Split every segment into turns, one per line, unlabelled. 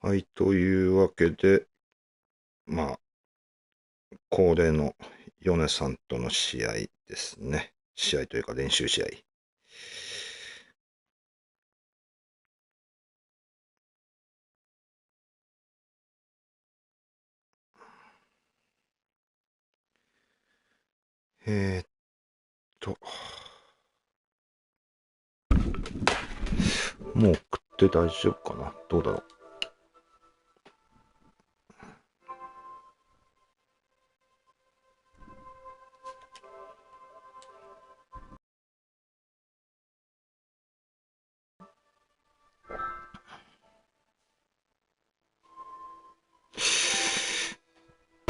はい、というわけで、まあ、恒例の米さんとの試合ですね。試合というか練習試合。えーっと、もう送って大丈夫かな、どうだろう。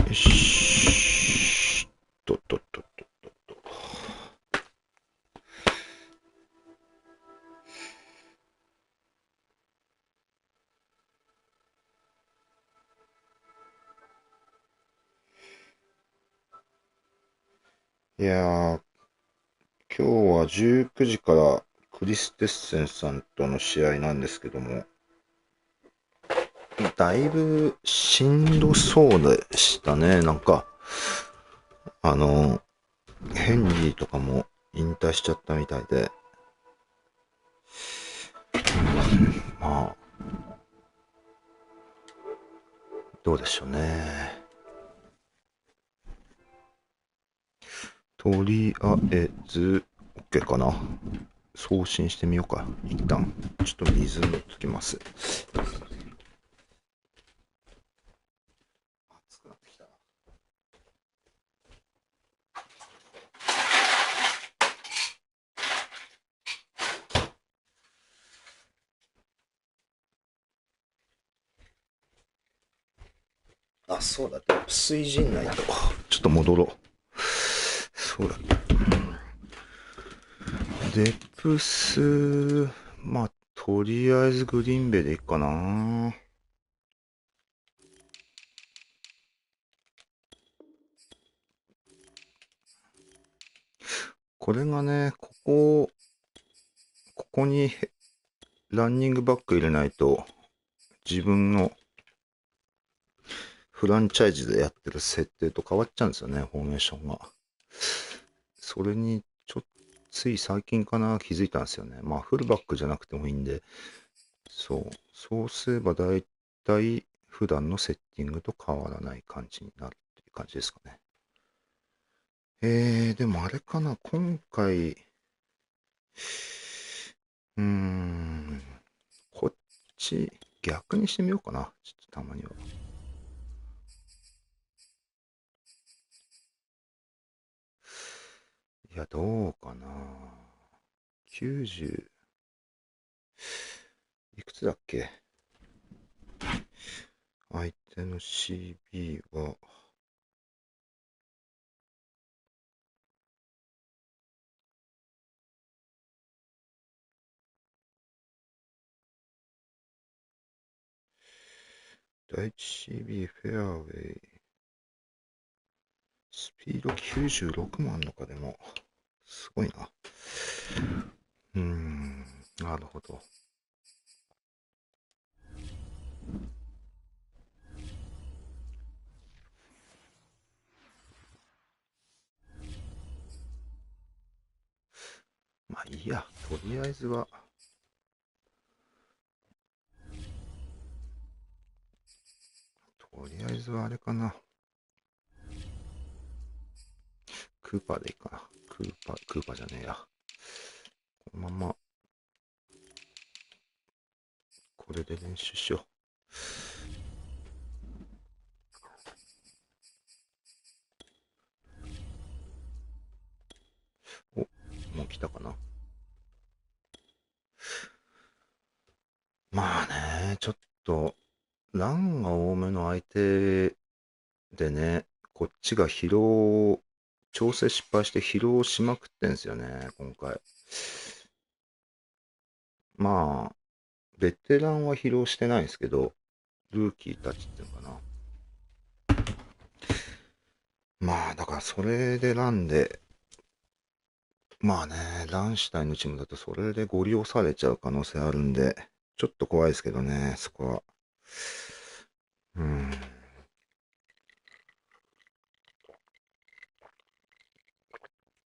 よし。いやー、今日は19時からクリステッセンさんとの試合なんですけども、だいぶしんどそうでしたね。なんか、あの、ヘンリーとかも引退しちゃったみたいで、まあ、どうでしょうね。とりあえず、OK かな。送信してみようか。一旦。ちょっと水飲んときます。暑くなってきたな。あ、そうだ。水陣内と。ちょっと戻ろう。そうだ。デプス、まあ、とりあえずグリーンベイでいいかな。これがね、ここにランニングバック入れないと、自分のフランチャイズでやってる設定と変わっちゃうんですよね、フォーメーションが。それに、つい最近かな、気づいたんですよね。まあ、フルバックじゃなくてもいいんで、そうすれば大体、普段のセッティングと変わらない感じになるっていう感じですかね。でもあれかな、今回、こっち、逆にしてみようかな。ちょっとたまには。いや、どうかな。90、いくつだっけ、相手の CB は、第一 CB フェアウェイ、スピード96もあんのか、でも。すごいな。なるほど。まあいいや。とりあえずは、あれかな。クーパーでいいかな。クーパーじゃねえや。このまま、これで練習しよう。お、もう来たかな。まあね、ちょっと、ランが多めの相手でね、こっちが調整失敗して疲労しまくってんすよね、今回。まあ、ベテランは疲労してないんですけど、ルーキーたちっていうのかな。まあ、だからそれでランで、まあね、ラン主体のチームだとそれでゴリ押されちゃう可能性あるんで、ちょっと怖いですけどね、そこは。うん。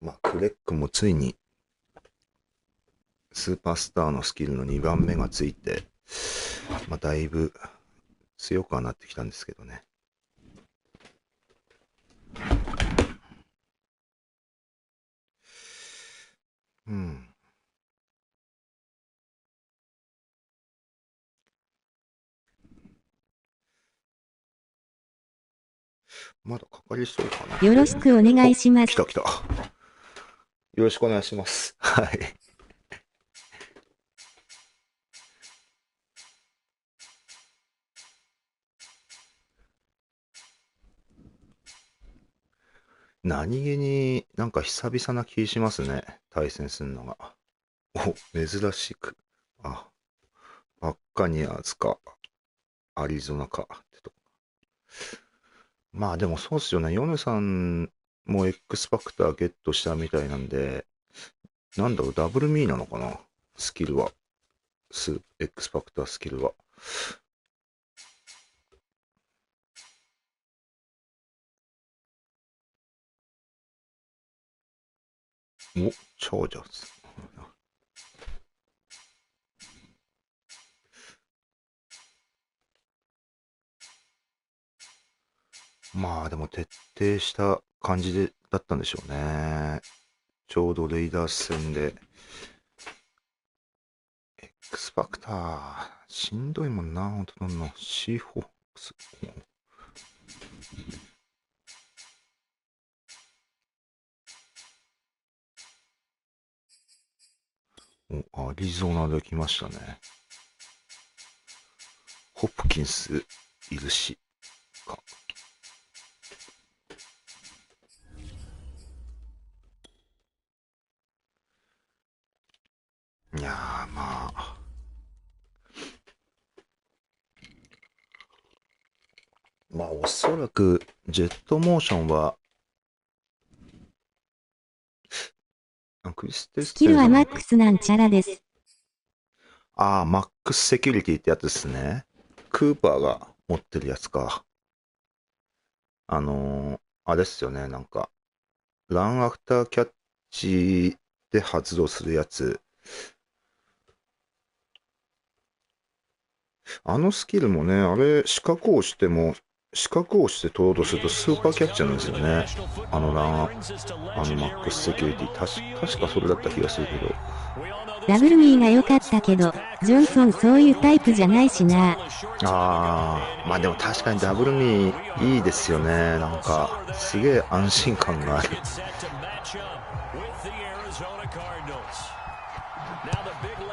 まあ、クレックもついに、スーパースターのスキルの2番目がついて、まあ、だいぶ強くはなってきたんですけどね。うん。まだかかりそうかな。
よろしくお願いします。
来た来た。よろしくお願いします。はい。何気になんか久々な気しますね。対戦するのが。お、珍しく。あ、バッカニアーズか、アリゾナかってとこ。まあでもそうっすよね。ヨネさんも X ファクターゲットしたみたいなんで、なんだろう、ダブルミーなのかな、スキルは。X ファクタースキルは。お、チャージャーズ。まあでも徹底した感じだったんでしょうね。ちょうどレイダース戦で。X ファクター、しんどいもんな、ほんとなんの。シーホークス。お、アリゾナで来ましたね。ホプキンスいるしか。いやー、まあ。まあ、おそらく、ジェットモーションは、クリステ
スキルはマックスなんちゃらです。
ああ、マックスセキュリティってやつですね。クーパーが持ってるやつか。あれっすよね、なんか、ランアフターキャッチで発動するやつ。あのスキルもね、あれ、四角を押して取ろうとするとスーパーキャッチャーなんですよね。あのマックスセキュリティ。確かそれだった気がするけど。
ダブルミーが良かったけど、ジョンソンそういうタイプじゃないしな。
あー、まあでも確かにダブルミーいいですよね。なんか、すげえ安心感がある。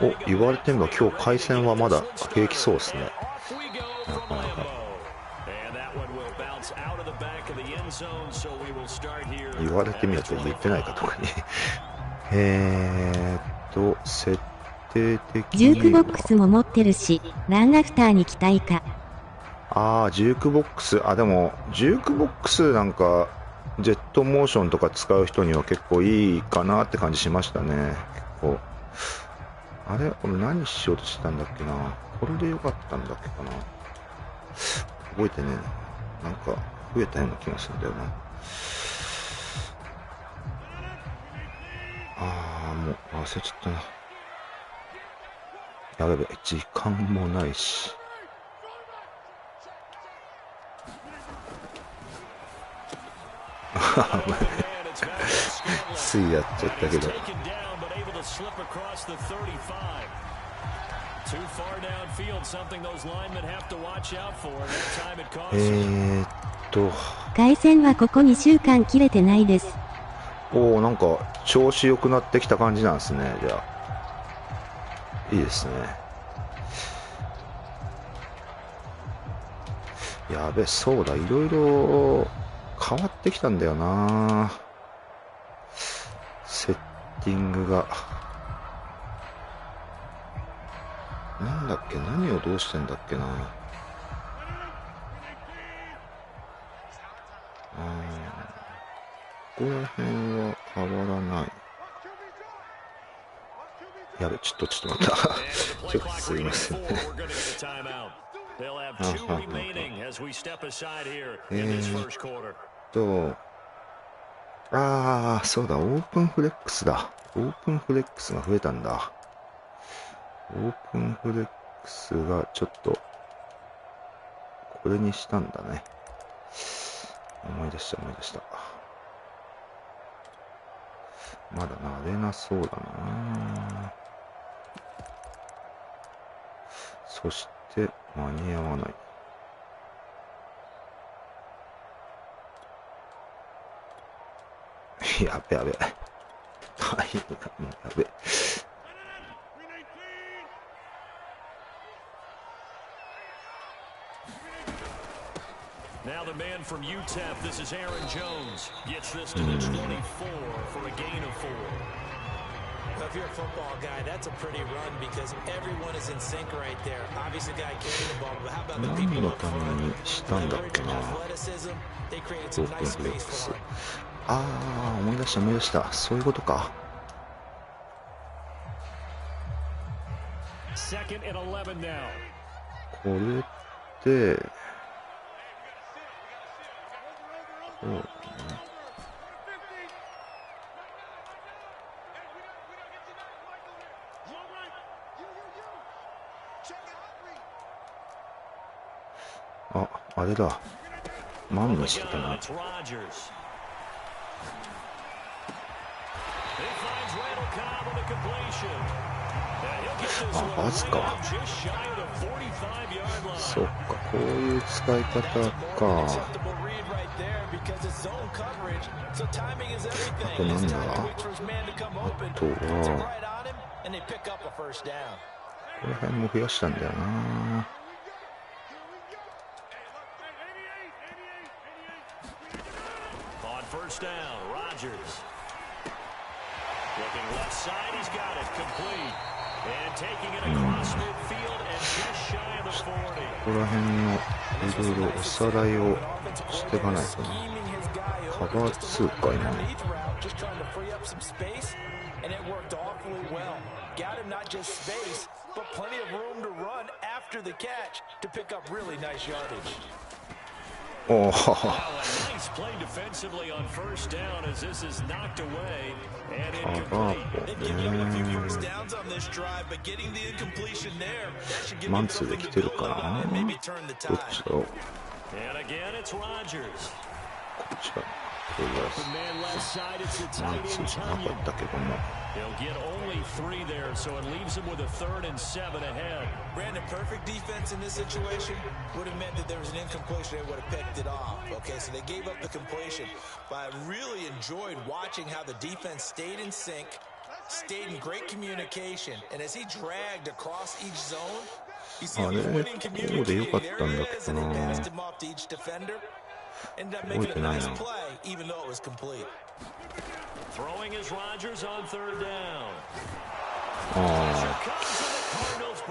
お、言われてみれば今日回戦はまだ平気そうですね。なかなか。言われてみれば言ってないかとかに。設定的に。
ジュークボックスも持ってるし、ランアフターに期待か。
ああ、ジュークボックス。あ、でも、ジュークボックスなんか、ジェットモーションとか使う人には結構いいかなって感じしましたね。結構。あれ俺何しようとしてたんだっけな。これでよかったんだっけかな。覚えてねえな。なんか、増えたような気がするんだよな。ああ、もう忘れちゃったな。やべえ、時間もないし。ついやっちゃったけど。
回線はここ2週間切れてないです。
おお、なんか調子良くなってきた感じなんですね。じゃあいいですね。やべ、そうだ、いろいろ変わってきたんだよな、セッティングが。なんだっけ、何をどうしてんだっけな。ここら辺は変わらない。やべ、ちょっと待った。ちょっとすいませんね。そうだ、オープンフレックスだ。オープンフレックスが増えたんだ。オープンフレックスがちょっと、これにしたんだね。思い出した。まだ慣れなそうだな。そして、間に合わない。やべ。タイムがもうやべ。
Now the man from UTEP, this is Aaron Jones, gets this to the 24 for a gain of 4.
Well, if you're a football guy, that's a pretty run because everyone is in sync right there. Obviously, the guy carrying the ball, but how about the people up front? Leveraging athleticism, they created some nice space for him.
思い出した。そういうことか。
Second and 11 now.
これって、そうだね。あれだ。マンにしてたな。バズか。そっか、こういう使い方か。あとなんだ。あとはこの辺も増やしたんだよな。
First down, Rodgers. Looking left side, he's got it complete. And taking it across midfield and just shy of the 40.
ここら辺のいろいろおさらいをしていかないとな。カバー2か今。
Just trying to free up some space, and it worked awfully well. Got him not just space, but plenty of room to run after the catch to pick up really nice yardage.
Oh.
Nice play defensively on first down as this is knocked away and incomplete.
They've given him a few first downs on this drive, but getting the incompletion there, that should give him something to build on and maybe turn the tide.
And again, it's Rodgers.
The
man left side, it's the tight end Tunyon. He'll get only 3 there, so it leaves him with a 3rd and 7 ahead.
Brandon, perfect defense in this situation would have meant that there was an incompletion. They would have picked it off. Okay, so they gave up the completion. But I really enjoyed watching how the defense stayed in sync, stayed in great communication, and as he dragged across each zone, you see he was winning communicating. There he is, and they passed him off to each defender. Ended up making a nice play, even though it was complete.
Throwing is Rodgers on 3rd down.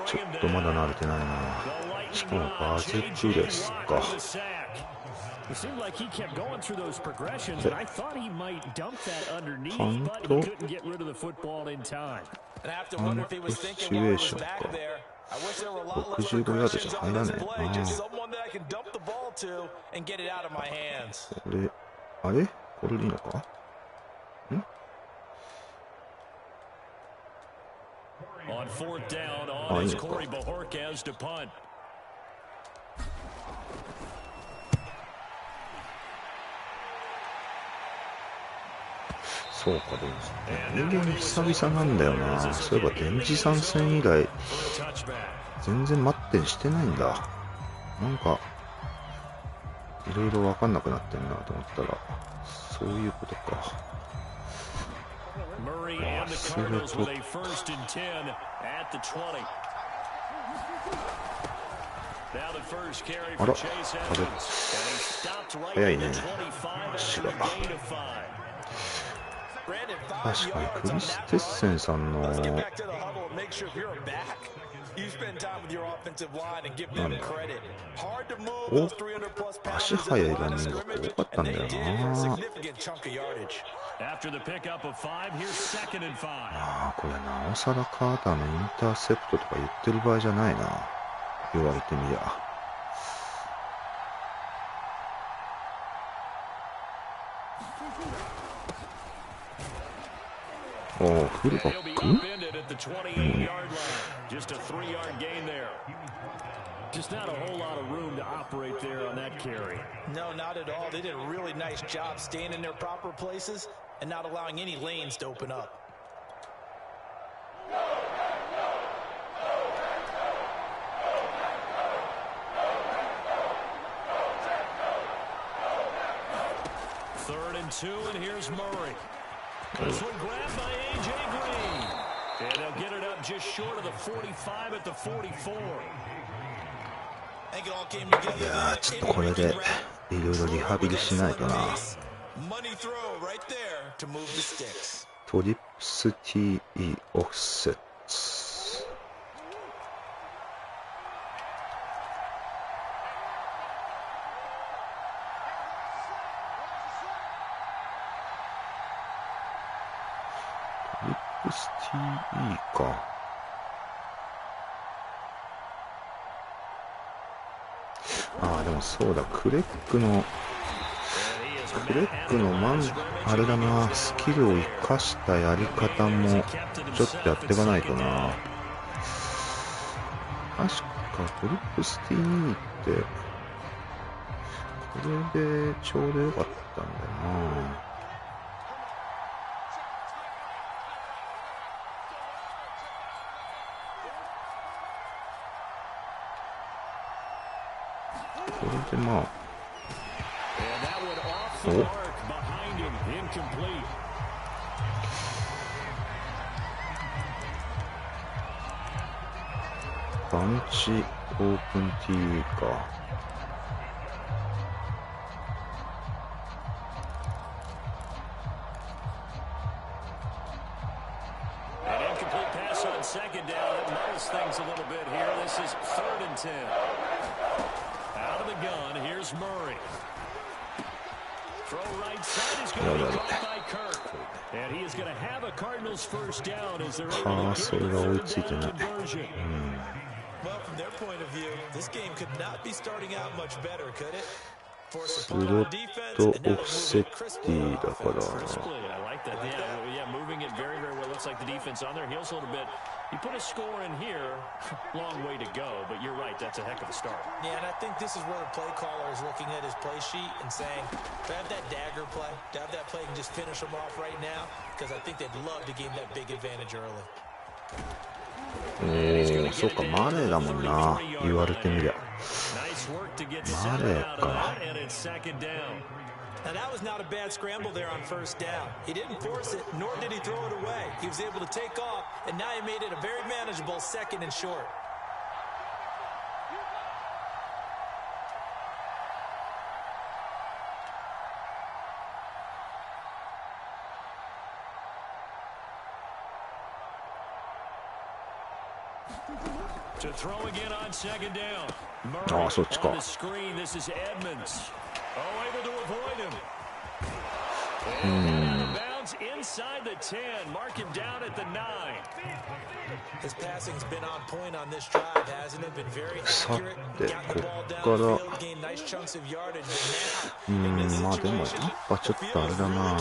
ちょっとまだ慣れてないな。しかもバズプレスか。
It seemed like he kept going through those progressions, and I thought he might dump that underneath, but he couldn't get rid of the football in time.
And I have to wonder if he was thinking while he was back there. I wish there were a lot less repercussions on this play. Just someone that I can dump the ball to and get it out of my hands.
あれこれでいいのか？
On 4th down, on is Corey Bojorquez to punt.
そうか、でも人間久々なんだよな。そういえば電磁参戦以来全然待ってんしてないんだ。なんかいろいろ分かんなくなってんなと思ったらそういうことか。忘れとった。あら、早いね足が。確かにクリス・テッセンさんのなんだお足速いランニングが多かったんだよな。これなおさらカーターのインターセプトとか言ってる場合じゃないな。言われてみりゃ。ああ、フルバック？Just
not a whole lot of room to operate there on that carry.
No, not at all. They did a really nice job staying in their proper places and not allowing any lanes to open up.
Third and 2, and here's Murray. This one grabbed by A.J. Green. And they'll get it up just short of the 45 at the 44.
いやー、ちょっとこれでいろいろリハビリしないとな。トリプス TE オフセッツ。トリプス TE か。ああ、でもそうだ、クレックのあれだな、スキルを生かしたやり方もちょっとやっていかないとな。確かトリプス TE ってこれでちょうどよかったんだよな。これでまあ、バンチオープン TE か。
Second down, it muddles things a little bit here. This is 3rd and 10. Out of the gun, here's Murray. Throw right side is going to be caught by Kirk. And he is going to have a Cardinals first down as they're able to get a conversion.
Well, from their point of view, this game could not be starting out much better, could it?
スロットオフセッティだから。
Yeah, moving it very, very well. Looks like the defense on their heels a little bit. You put a score in here, long way to go, but you're right, that's a heck of a start.
Yeah, and I think this is where the play caller is looking at his play sheet and saying, to have that dagger play, to have that play and just finish them off right now, because I think they'd love to gain that big advantage early.
そうか、マレーだもんな、言われてみりゃ。マレーか。
Now that was not a bad scramble there on first down. He didn't force it, nor did he throw it away. He was able to take off, and now he made it a very manageable 2nd and short.
To throw again on 2nd down.
ああ、そっちか。
On the screen, this is Edmonds. Oh, able to avoid him. And out of bounds inside the 10. Mark him down at the 9.
His passing's been on point on this drive, hasn't it? Been very accurate.
さて、
Got the
こ
ball
こから
downfield, gained nice chunks of yardage. And now,
まあでもやっぱちょっとあれだな。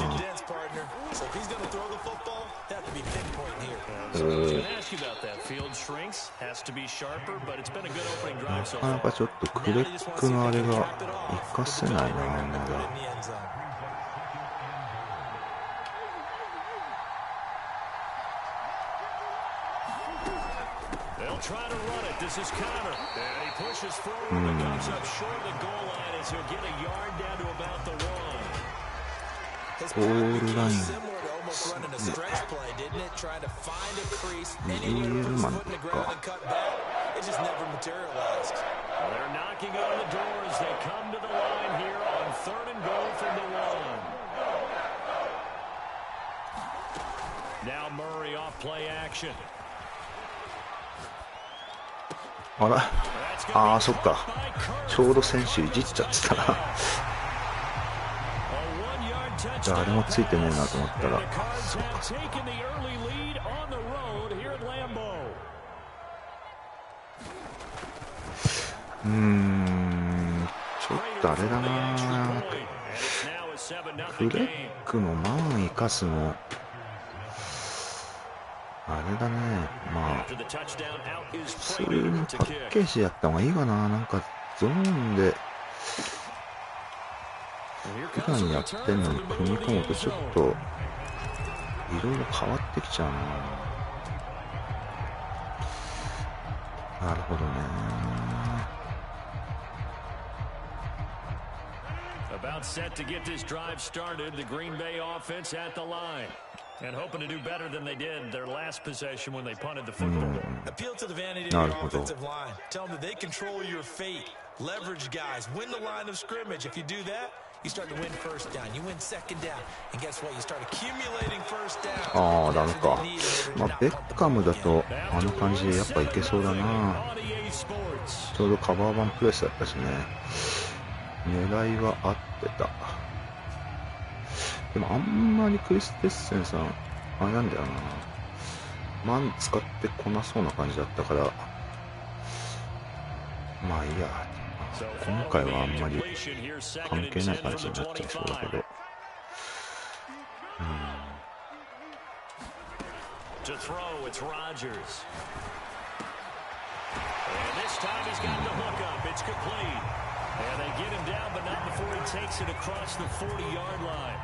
so if he's going to throw the football, that would be pinpoint here.
I was going to ask you about that. Field shrinks, has to be sharper, but it's been a good opening drive so
なかな
far.
かちょっとクレックのあれが活かせないな、まだ。
They'll try to run it. This is Connor. And he pushes forward and comes up short of the goal line as he'll get a yard down to about the 1.
ゴールライン。
Running a stretch play, didn't it? Trying to find a crease,
イエ
anywhere
ル
to
マン
put in the
と
ground
か。
and cut back. It just never materialized.
They're knocking on the doors. They come to the line here on 3rd and goal from the 1. Now Murray off play action.
あら、ああ、そっか。ちょうど選手いじっちゃってたな。誰もついてねえなと思ったら、そうか。ちょっとあれだな。クレックのマン生かすのれだね。まあ、普通にパッケージやった方がいいかな。なんか、ゾーンで、普段やってんのに組み込むとちょっと、いろいろ変わってきちゃうな。なるほどね。
About set to get this drive started, the Green Bay offense at the line. And hoping to do better than they did their last possession when they punted the football.
Appeal to the vanity of your offensive line. Tell them that they control your fate. Leverage guys. Win the line of scrimmage. If you do that, you start to win first down. You win second down. And guess what? You start accumulating first down.
ああ、ダメか。まあ、ベッカムだと、あの感じでやっぱいけそうだな。ちょうどカバー版プレスだったしね。狙いは合ってた。でもあんまりクリス・テッセンさん、あれなんだよな。マン使ってこなそうな感じだったから、まあいいや。今回はあんまり関係ない感じになっちゃいそうだけど。
To throw, it's Rodgers. And this time he's got the hook up. It's complete. And they get him down, but not before he takes it across the 40-yard line.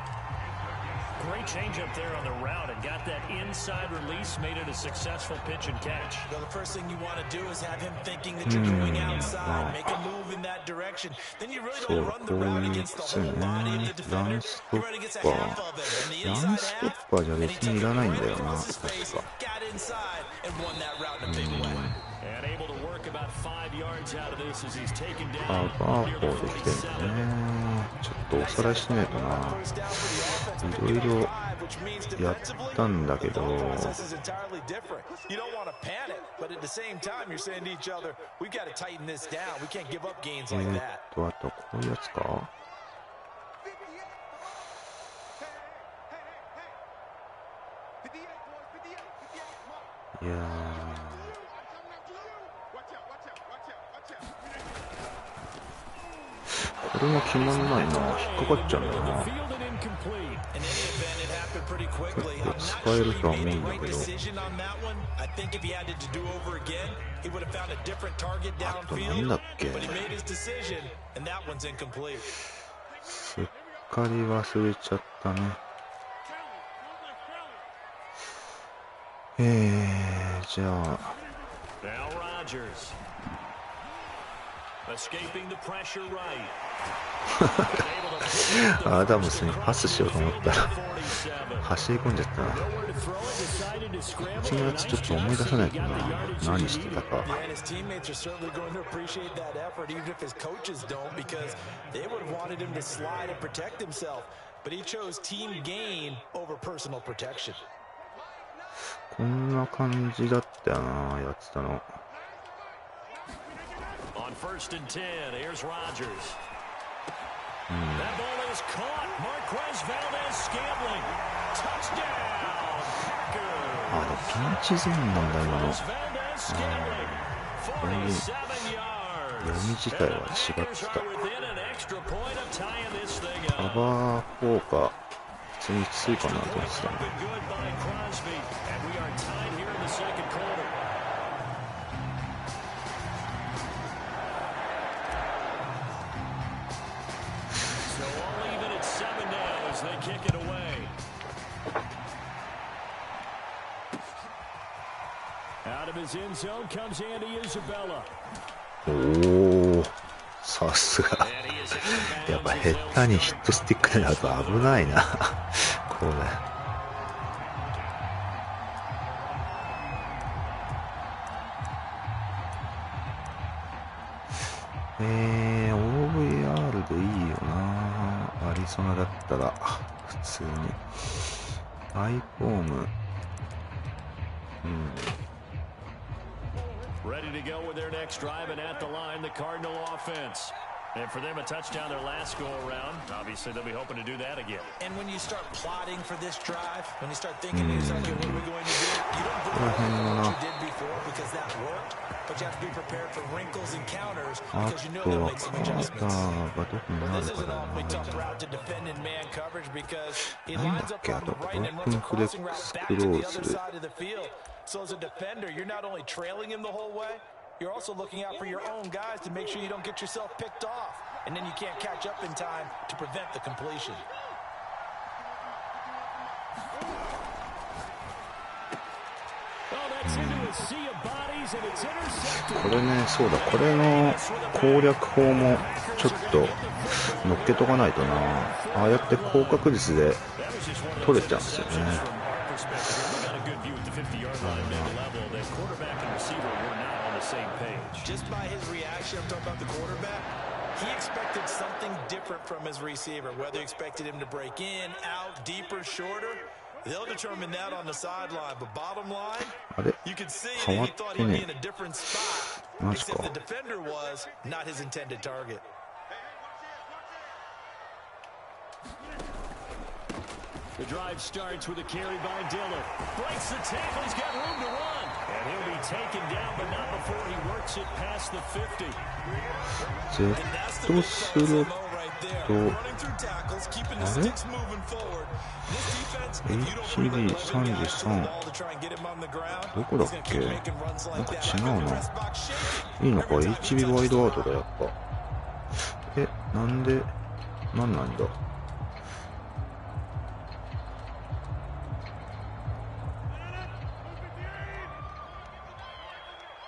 Great change up there on the route and got that inside release, made it a successful pitch and catch.
Well, the first thing you want to do is have him thinking that you're going outside, make a move in that direction. Then you really don't run the route against the whole body of the defender. You run against a half of it, and the inside half, and he took across his face, got inside, and won that route in a big way.
And able to work about 5 yards out of this as he's taken down.
バーフォーできてるね。ちょっとおさらいしないとな。いろいろやったんだけど。あとこういうやつか。いやー。これも決まんないな。引っかかっちゃうんだよな。使えるとは思うんだけど。あとなんだっけ。すっかり忘れちゃったね。じゃあ。アダムスにパスしようと思ったら走り込んじゃったな。1月ちょっと思い出さないとな。何してたか。こんな感じだったよな、やってたの。
On 1st and 10, here's Rodgers. That ball is caught. Marquez Valdez Scantling. Touchdown. Packers.
あれピンチゾーンなんだ今の。読み自体は違ってた。カバー4か普通にきついかなと思ってたね。おお、さすが。やっぱ下手にヒットスティックになると危ないなこれ。OVR でいいよな。アリゾナだったら普通にアイフォーム。
Ready to go with their next drive, and at the line, the Cardinal offense. And for them, a touchdown their last go around. Obviously, they'll be hoping to do that again.
And when you start plotting for this drive, when you start thinking to yourself, okay, what are we going to do? You don't go back to what you did before because that worked, but you have to be prepared for wrinkles and counters because you know they'll make some adjustments. But this is an awfully tough route to defend in man coverage because he lines up on the right and runs a crossing route back to the other side of the field. So as a defender, you're not only trailing him the whole way, you're also looking out for your own guys to make sure you don't get yourself picked off. And then you can't catch up in time to prevent the completion.
Oh, that's into a sea of bodies and it's intercepted.
これね、そうだ、これの攻略法もちょっと乗っけとかないとな。ああやって高確率で取れちゃうんですよね。
Just by his reaction, I'm talking about the quarterback. He expected something different from his receiver. Whether he expected him to break in, out, deeper, shorter, they'll determine that on the sideline. But bottom line, you can see that he thought he'd be in a different spot, except the defender was not his intended target.
The drive starts with a carry by Dillon. Breaks the tackle. He's got room to run. And he'll be taken down, but not before he works it past the 50.
とすると、あれ HB33 どこだっけ？なんか違うな。いいのか？ HB ワイドアウトだ、やっぱ。なんで、なんなんだ。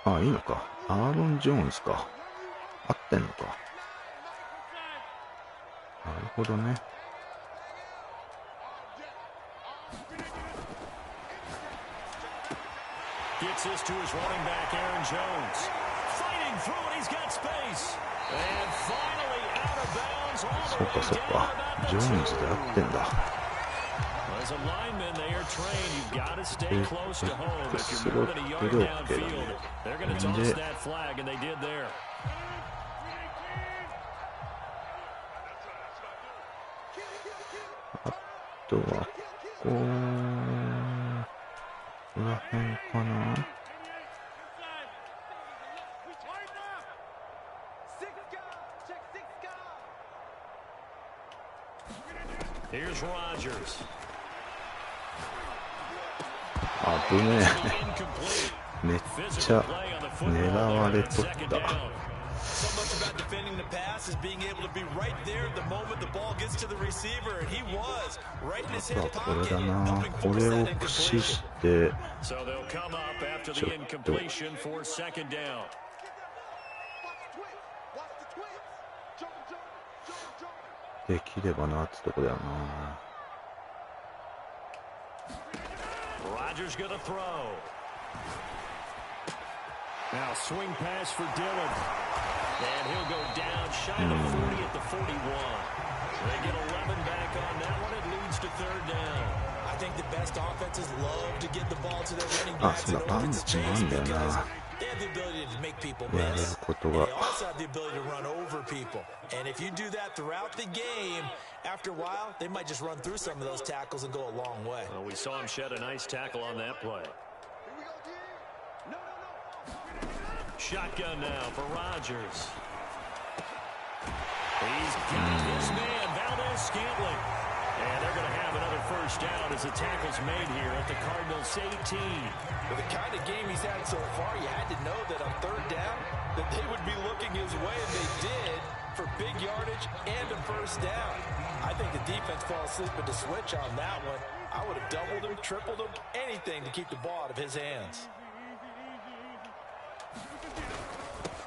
あ、いいのか。アーロン・ジョーンズか。合ってんのか。なるほどね。
Gets this to his running back, Aaron Jones. Fighting through it, he's got space. And finally out of bounds.
そうかそうか。ジョーンズで合ってんだ。
As a lineman, they are trained. You've got to stay close to home. If you're more than a yard downfield, they're going to toss that flag, and they did there.
あとは、こら辺かな。
Here's Rodgers.
危ねえ。めっちゃ狙われとった。
So much about defending the pass is being able to be right there the moment the ball gets to the receiver, and he was right in his hip pocket.
これだな。これを駆使して、
So they'll come up after the incompletion for second down.
できればなってとこだよな。
Rodgers gonna throw. Now swing pass for Dillon. And he'll go down shy of the 40 at the 41. They get 11 back on that one. It leads to third down.
I think the best offenses love to get the ball to their running
あ、
backs
そう
and
だ、パ
open
ン
the
チな
chains
んだよ
because
な。
they have the ability to make people
やれる
miss.
こと
And
が。
they also have the ability to run over people. And if you do that throughout the game, after a while, they might just run through some of those tackles and go a long way.
Well, we saw him shed a nice tackle on that play. Shotgun now for Rodgers. He's got his man, Valdez-Scantling. And they're going to have another first down as the tackle's made here at the Cardinals 18.
With the kind of game he's had so far, you had to know that on third down, that they would be looking his way, and they did, for big yardage and a first down. I think the defense fell asleep at the switch on that one. I would have doubled him, tripled him, anything to keep the ball out of his hands.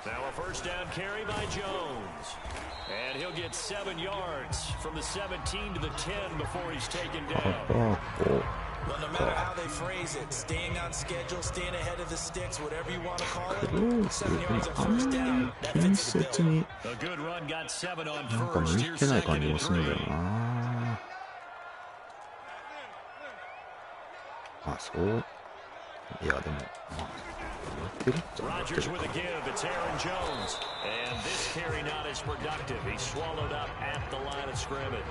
Now a first down carry by Jones. And he'll get 7 yards from the 17 to the 10 before he's taken down.
Well, no matter how they phrase it, staying on schedule, staying ahead of the sticks, whatever you want to call it, 7 yards on first down, that fits the bill.
A good run got 7 on
なんか
first.
向い
Here's
てない感
second
じも
and
するんだよ
3.
な。あ、そう。いや、でも、まあ、
Rodgers with a give. It's Aaron Jones. And this carry not as productive. He's swallowed up at the line of scrimmage.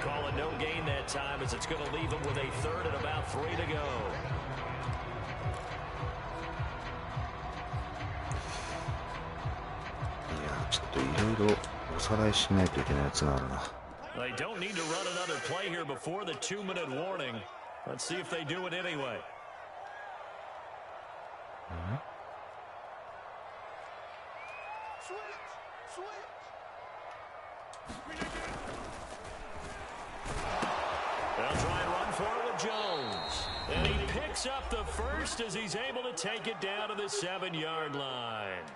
Call it no gain that time as it's going to leave him with a third and about 3 to go. They don't need to run another play here before the 2-minute warning. Let's see if they do it anyway. They'll try and run for it with Jones. And he picks up the first as he's able to take it down to the 7-yard line.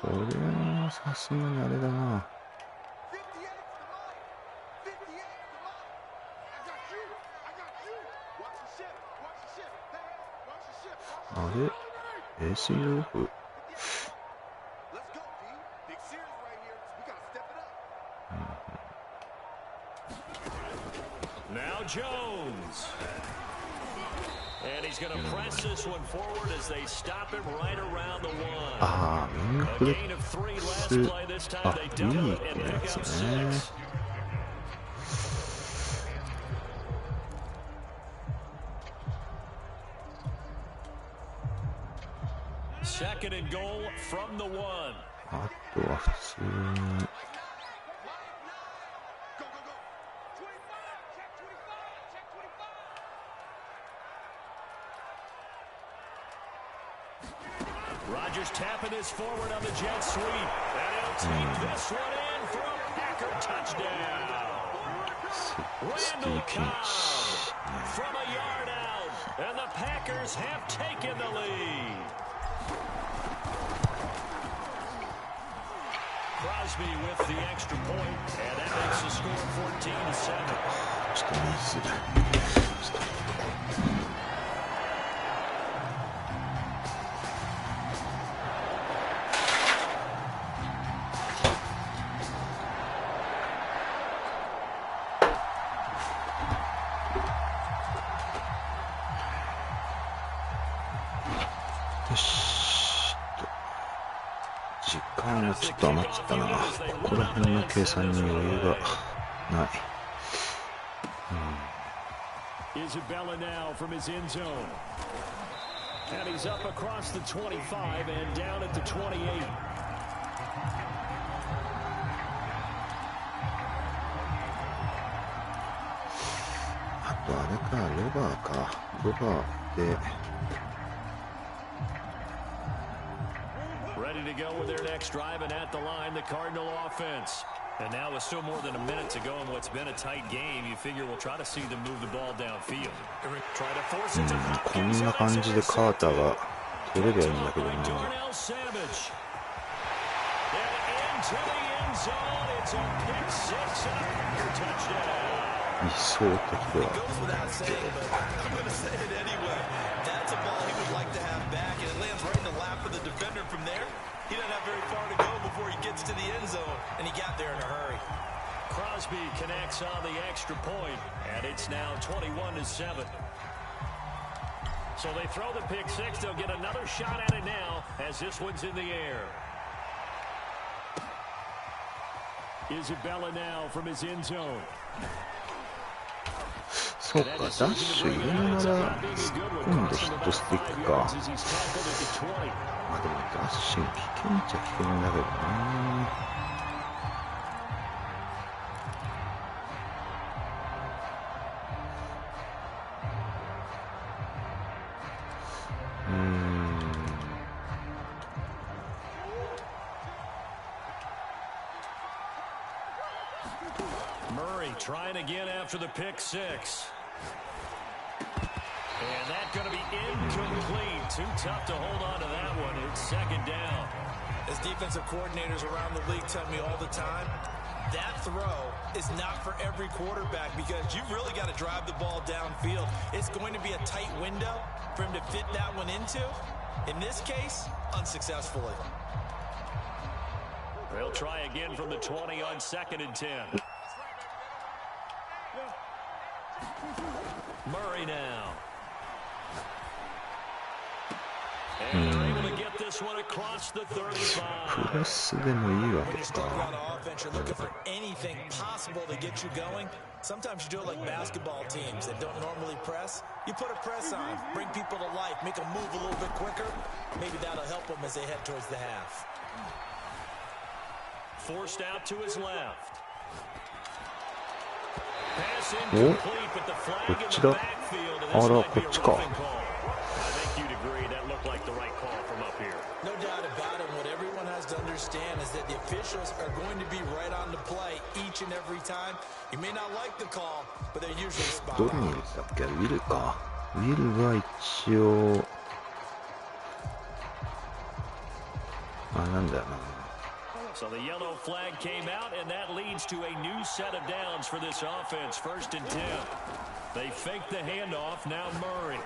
これはさすがにあれだな。あれ ACL オフ。
Now Jones. And he's going to press this one forward as they stop him right around the 1. A gain of 3 last play. This time they double it and pick up 6. Second and goal from the 1.
あとは普通に。
Rodgers tapping this forward on the jet sweep. And he'll take this one in for a Packer touchdown. Randall Cobb from a yard out. And the Packers have taken the lead. Crosby with the extra point. And that makes the score 14-7.
ちょっとミスだ。時間がちょっと余っちゃったな。ここら辺の計算に余裕がない。
Isabella now from his end zone. And he's up across the 25 and down at the 28.
あとあれか、ロバーか。ロバーで。
Ready to go with their next drive, and at the line, the Cardinal offense. And now with still more than a minute to go in what's been a tight game, you figure we'll try to see them move the ball downfield. Try to force it to Hopkins.
こんな感じでカーターが取れりゃいいんだけどな。理想的ではないけど。
That's a ball he would like to have back, and it lands right in the lap of the defender from there. He doesn't have very far to go before he gets to the end zone, and he got there in a hurry.
Crosby connects on the extra point, and it's now 21-7. So they throw the pick six. They'll get another shot at it now as this one's in the air. Isabella now from his end zone.
そうか、ダッシュ入れながら今度ヒットスティックか。まあでもダッシュ危険っちゃ危険だけどな。
Murray trying again after the pick six. And that's going to be incomplete. Too tough to hold on to that one. It's second down.
As defensive coordinators around the league tell me all the time, that throw is not for every quarterback because you've really got to drive the ball downfield. It's going to be a tight window for him to fit that one into. In this case, unsuccessfully.
They'll try again from the 20 on 2nd and 10. Murray now. And they're able to get this one across the 35.
プレスでもいいわけ
When you start out
か。
offense, you're looking for anything possible to get you going. Sometimes you do it like basketball teams that don't normally press. You put a press on, bring people to life, make them move a little bit quicker. Maybe that'll help them as they head towards the half.
Forced out to his left. Pass incomplete, but the flag in the backfield, and this might be a roughing call. I think you'd agree that looked like the right call from up here.
No doubt about it. What everyone has to understand is that the officials are going to be right on the play each and every time. You may not like the call, but they're usually spot
どれに
on.
入れてたっけ？ウィルか。ウィルは一応、なんだよな。
So the yellow flag came out, and that leads to a new set of downs for this offense. 1st and 10. They fake the handoff. Now Murray.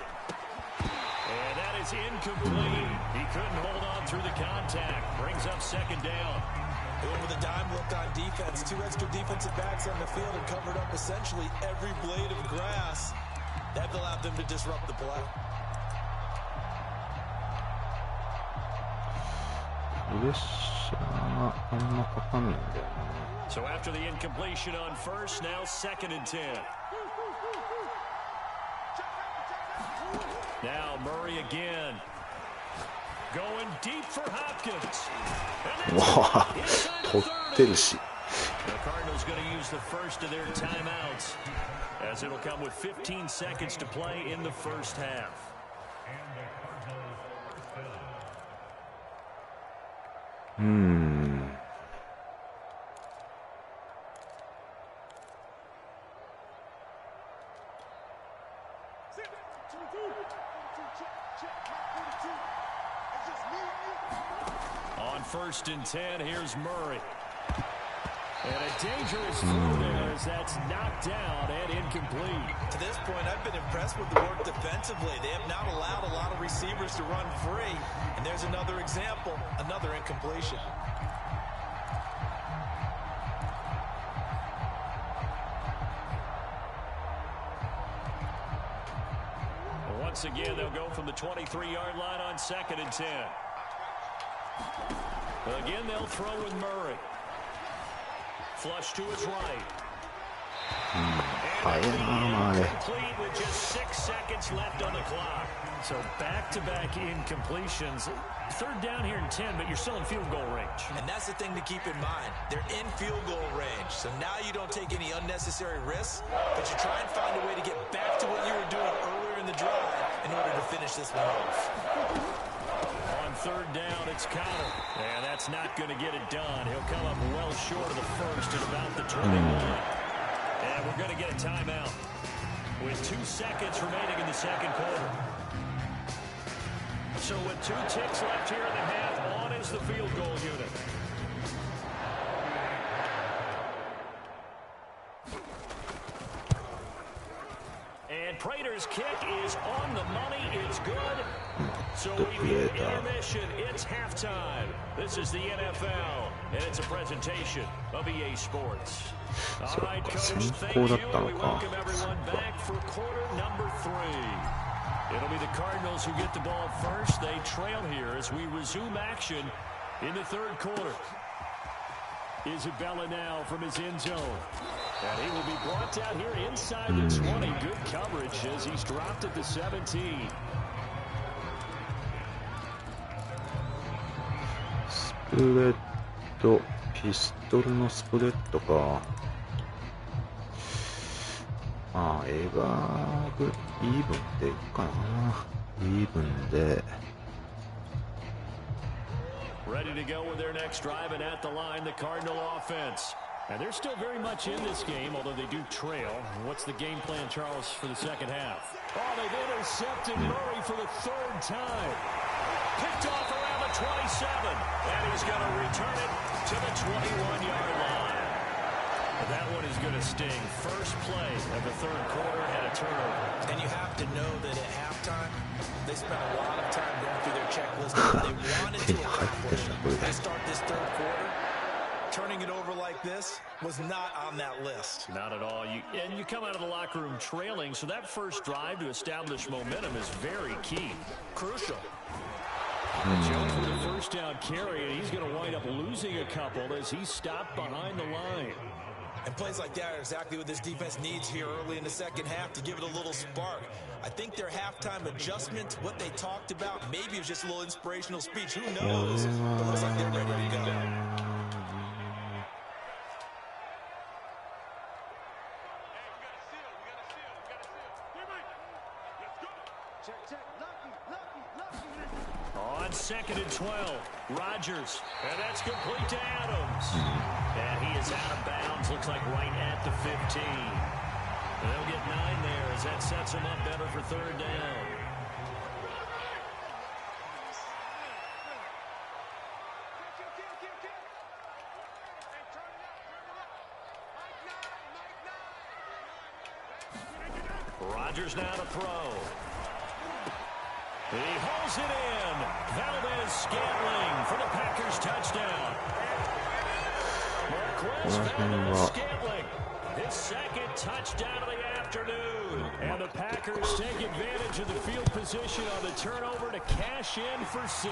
And that is incomplete. He couldn't hold on through the contact. Brings up 2nd down.
Going with a dime look on defense. 2 extra defensive backs on the field and covered up essentially every blade of grass. That allowed them to disrupt the play.
プレッシャーあんまかかんないんだよな。
So after the incompletion on 1st, now 2nd and 10. Now Murray again. Going deep for Hopkins.
わあ、取ってるし。
The Cardinals going to use the first of their timeouts as it'll come with 15 seconds to play in the 1st half. On 1st and 10, here's Murray. And a dangerous throw there as that's knocked down and incomplete.
To this point, I've been impressed with the work defensively. They have not allowed a lot of receivers to run free. And there's another example, another incompletion.
Once again, they'll go from the 23-yard line on 2nd and 10. Again, they'll throw with Murray. Flush to his right. And complete with just 6 seconds left on the clock. So back-to-back incompletions. 3rd down here and 10, but you're still in field goal range.
And that's the thing to keep in mind. They're in field goal range. So now you don't take any unnecessary risks, but you try and find a way to get back to what you were doing earlier in the drive in order to finish this one off.
On 3rd down, it's Connor. And that's not going to get it done. He'll come up well short of the 1st at about the 21. And we're going to get a timeout with 2 seconds remaining in the 2nd quarter. So with 2 ticks left here in the half, on is the field goal unit. And Prater's kick is on the money. It's good. So we've hit intermission. It's halftime. This is the NFL, and it's a presentation of EA Sports. All right, Coach, thank you. We welcome everyone back for quarter number 3. It'll be the Cardinals who get the ball first. They trail here as we resume action in the 3rd quarter. Isabella now from his end zone. And he will be brought down here inside the 20. Good coverage as he's dropped at the 17.
スプレッド、ピストルのスプレッドか。エバーグ、イーブンでいいかな。イーブンで。
Ready to go with their next drive, and at the line, the Cardinal offense. And they're still very much in this game, although they do trail. What's the game plan, Charles, for the second half? Oh, they've intercepted Murray for the third time. Picked off around the 27, and he's going to return it to the 21-yard line. That one is going to sting. First play of the third quarter and a turnover.
And you have to know that at halftime, they spent a lot of time going through their checklist. They wanted to accomplish. They start this third quarter. Turning it over like this was not on that list.
Not at all. And you come out of the locker room trailing, so that first drive to establish momentum is very key.
Crucial.
Jones with a first down carry, and he's going to wind up losing a couple as he stopped behind the line.
And plays like that are exactly what this defense needs here early in the second half to give it a little spark. I think their halftime adjustment, what they talked about, maybe it was just a little inspirational speech. Who knows? But it looks like they're ready to go.
On 2nd and 12, Rodgers, and that's complete to Adams. And he is out of bounds, looks like right at the 15. And they'll get 9 there as that sets them up better for third down. Rodgers now to throw. He holds it in. Valdez-Scantling for the Packers touchdown. Marquez Valdez-Scantling, his second touchdown of the afternoon. And the Packers take advantage of the field position on the turnover to cash in for 6.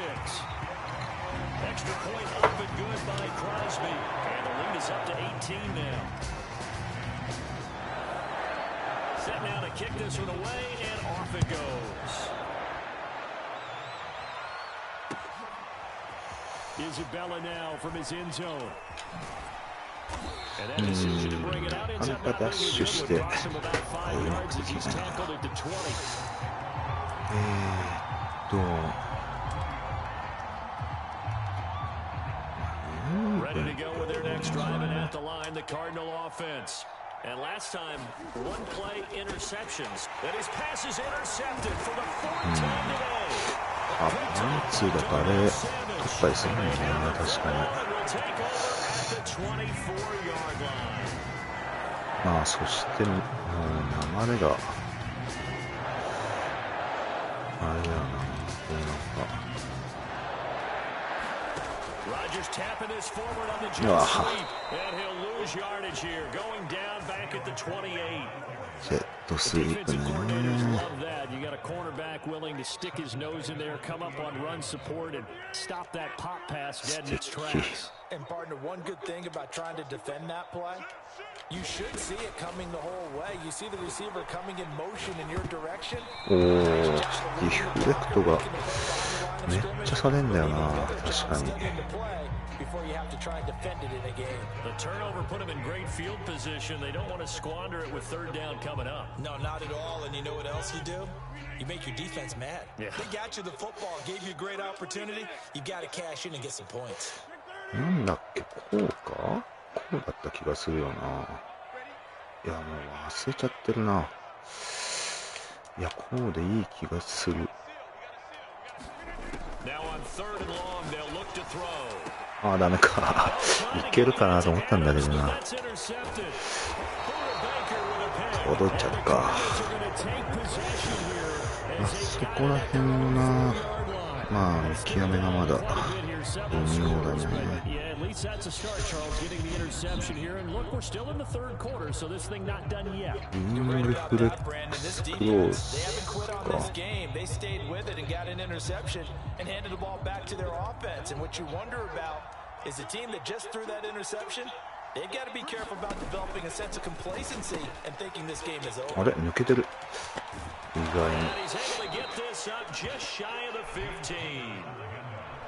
Extra point up and good by Crosby. And the lead is up to 18 now. Set now to kick this one away, and off it goes. Isabella now from his end zone. And that decision to bring it out ends up not being a good one. Drops him about 5 yards as he's tackled at the 20. Ready to go with their next drive, and at the line, the Cardinal offense. And last time, one play interceptions. That his pass is intercepted for the 4th time today.
ワンツーだからあれ取ったりするんだよね、確かに。まあそしてもう流れがあれだよな、こうなんか
Rodgers tapping this forward on the jet sweep, and he'll lose yardage here, going down back at the 28.
ジェットスイープね。
You got a cornerback willing to stick his nose in there, come up on run support, and stop that pop pass dead in its tracks.
And partner, one good thing about trying to defend that play, you should see it coming the whole way. You see the receiver coming in motion in your direction.
おお、リフレクトがめっちゃされんだよな、確かに。
Before you have to try and defend it in a game.
The turnover put him in great field position. They don't want to squander it with third down coming up.
No, not at all. And you know what else you do? You make your defense mad.
Yeah.
They got you the football, gave you a great opportunity. You got to cash in and get some points.
なんだっけ、こうか？こうだった気がするよな。いや、もう忘れちゃってるな。いや、こうでいい気がする。
Now on 3rd and long, they'll look to throw.
ああ、ダメか。いけるかなと思ったんだけどな。戻っちゃったか。まあ、そこら辺な、まあ、見極めがまだ微妙だね。インリフレックスクローズか。
Is a team that just threw that interception, they've got to be careful about developing a sense of complacency and thinking this game is over.
あれ、抜けてる。意外に。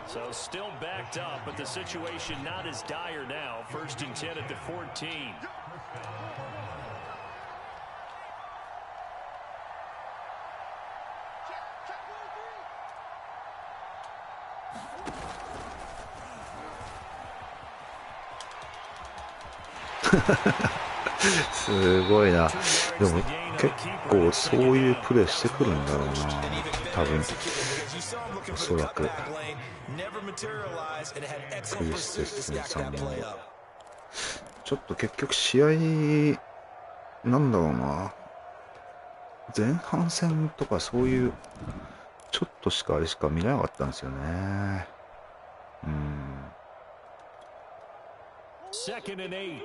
So still backed up, but the situation not as dire now. 1st and 10 at the 14.
すごいな。でも結構そういうプレーしてくるんだろうな、多分。おそらくクリステスンさんもちょっと結局試合なんだろうな、前半戦とかそういうちょっとしかあれしか見れなかったんですよね。
Second and 8.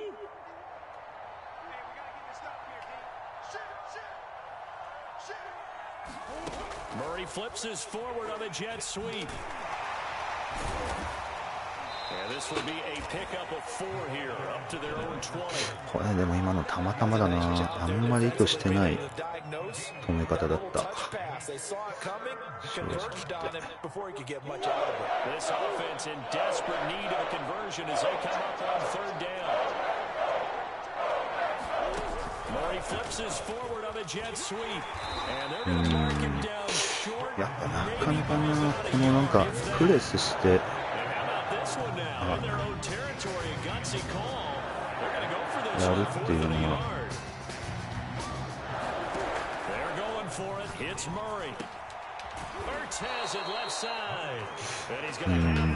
Murray flips his forward on a jet sweep. And this will be a pickup of 4 here, up to their own 20.
これでも今のたまたまだな、あんまり意図してない止め方だった。
This offense in desperate need of a conversion as they come up on 3rd down. Murray flips his forward on a jet sweep. And they're going to mark him down short.
やっぱなかなかな、このなんかプレスしてやるっていうのは、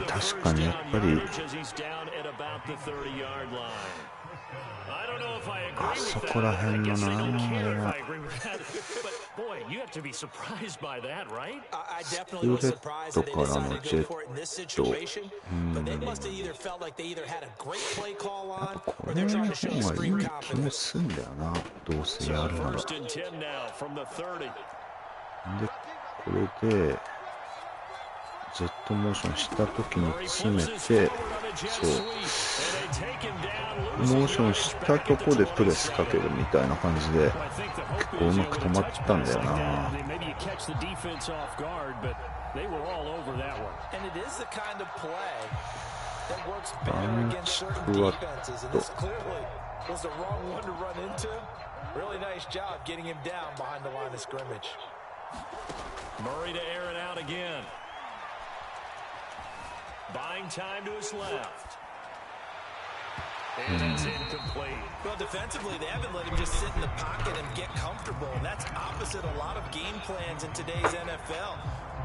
確かにやっぱりあそこら辺のな、スプレッドからのジェット、やっぱこれの方がいい気もすんだよな、どうせやるなら。でこれでジェットモーションした時に詰めて、そうモーションしたとこでプレスかけるみたいな感じで結構うまく止まったんだよな。バンチクワット、
Murray to air it out again. Buying time to his left. And it's incomplete.
Well, defensively, they haven't let him just sit in the pocket and get comfortable. And that's opposite a lot of game plans in today's NFL.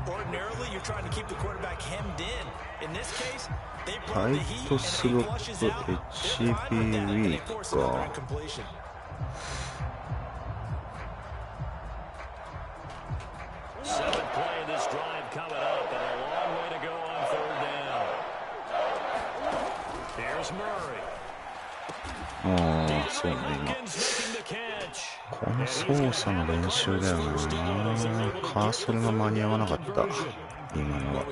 Ordinarily, you're trying to keep the quarterback hemmed in. In this case, they brought the heat and he flushes out. They're fine with that, and they force another incompletion.
Seventh play of this drive coming up, and a long way to go on 3rd down. Here's Murray.
そうね、この操作の練習だよな。カーソルが間に合わなかった、今のは。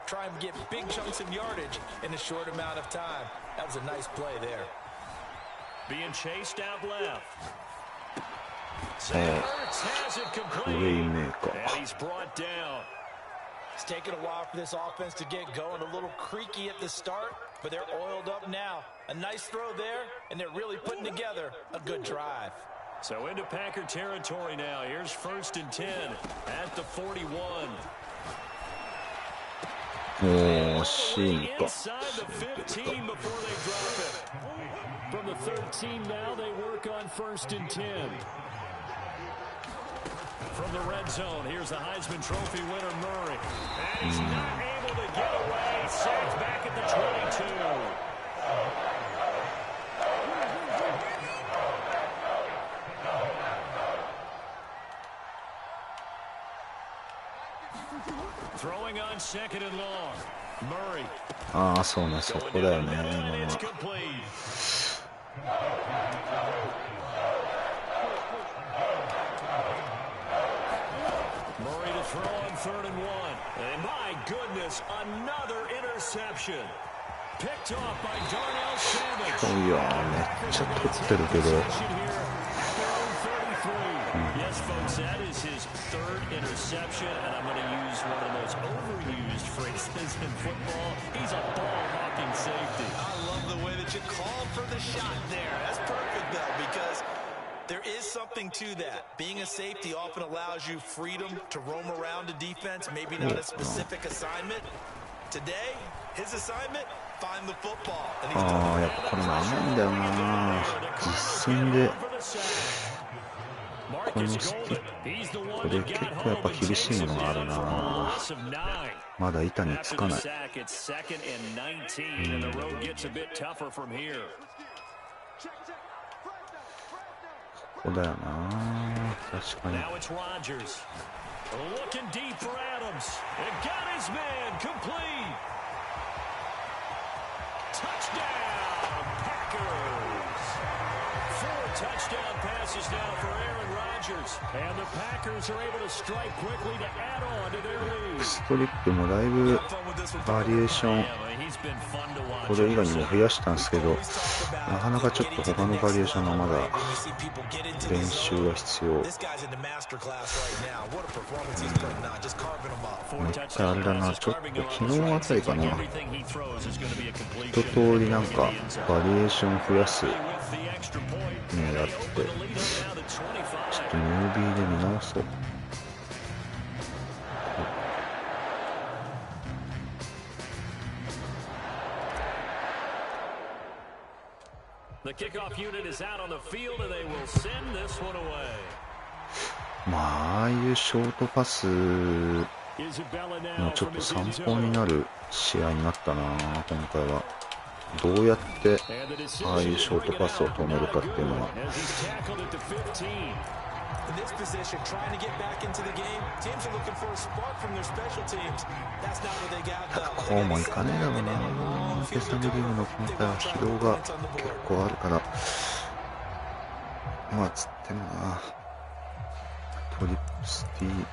Try and get big chunks of yardage in a short amount of time. That was a nice play there.
Being chased out left.
プレイメーカー。
And he's brought down.
It's taken a while for this offense to get going. A little creaky at the start, but they're oiled up now. A nice throw there, and they're really putting together a good drive.
So into Packer territory now. Here's 1st and 10 at the 41.
惜しいか。
From the 13 now, they work on 1st and 10. From the red zone, here's the Heisman Trophy winner, Murray. And he's not able to get away. Sacked back at the 22. Throwing on 2nd and long. Murray.
ああ、そうね、そこだよね、今のは。
Murray to throw on 3rd and 1. And my goodness, another interception. Picked off by Darnell Savage.
いやー、めっちゃ取ってるけど。
Yes, folks, that is his 3rd interception, and I'm going to use one of the most overused phrases in football. He's a ball-hawking safety.
I love the way that you called for the shot there. That's perfect, though, because There is something to that. Being a safety often allows you freedom to roam around a defense, maybe not a specific assignment. Today, his assignment, find the football.
ああ、やっぱこれ長いんだよな。実戦でこのスティック、これ結構やっぱ厳しいものがあるな。まだ板につかない。ここだよな。確かに。
Touchdown passes now for Aaron Rodgers. And the Packers are able to strike quickly to add on to their lead.
ストリップもだいぶバリエーションこれ以外にも増やしたんですけど、なかなかちょっと他のバリエーションがまだ練習が必要。もう一回あれだな、ちょっと昨日あたりかな、一通りなんかバリエーション増やすねやってて、ちょっとムービーで見直そう。
The kickoff unit is out on the field and they will send this one away.
まあ、ああいうショートパスのちょっと参考になる試合になったな、今回は。どうやってああいうショートパスを止めるかっていうのは。こうもいかねえだろうな。ペサビリーグの今回は疲労が結構あるから、まあつってもな、トリップスティー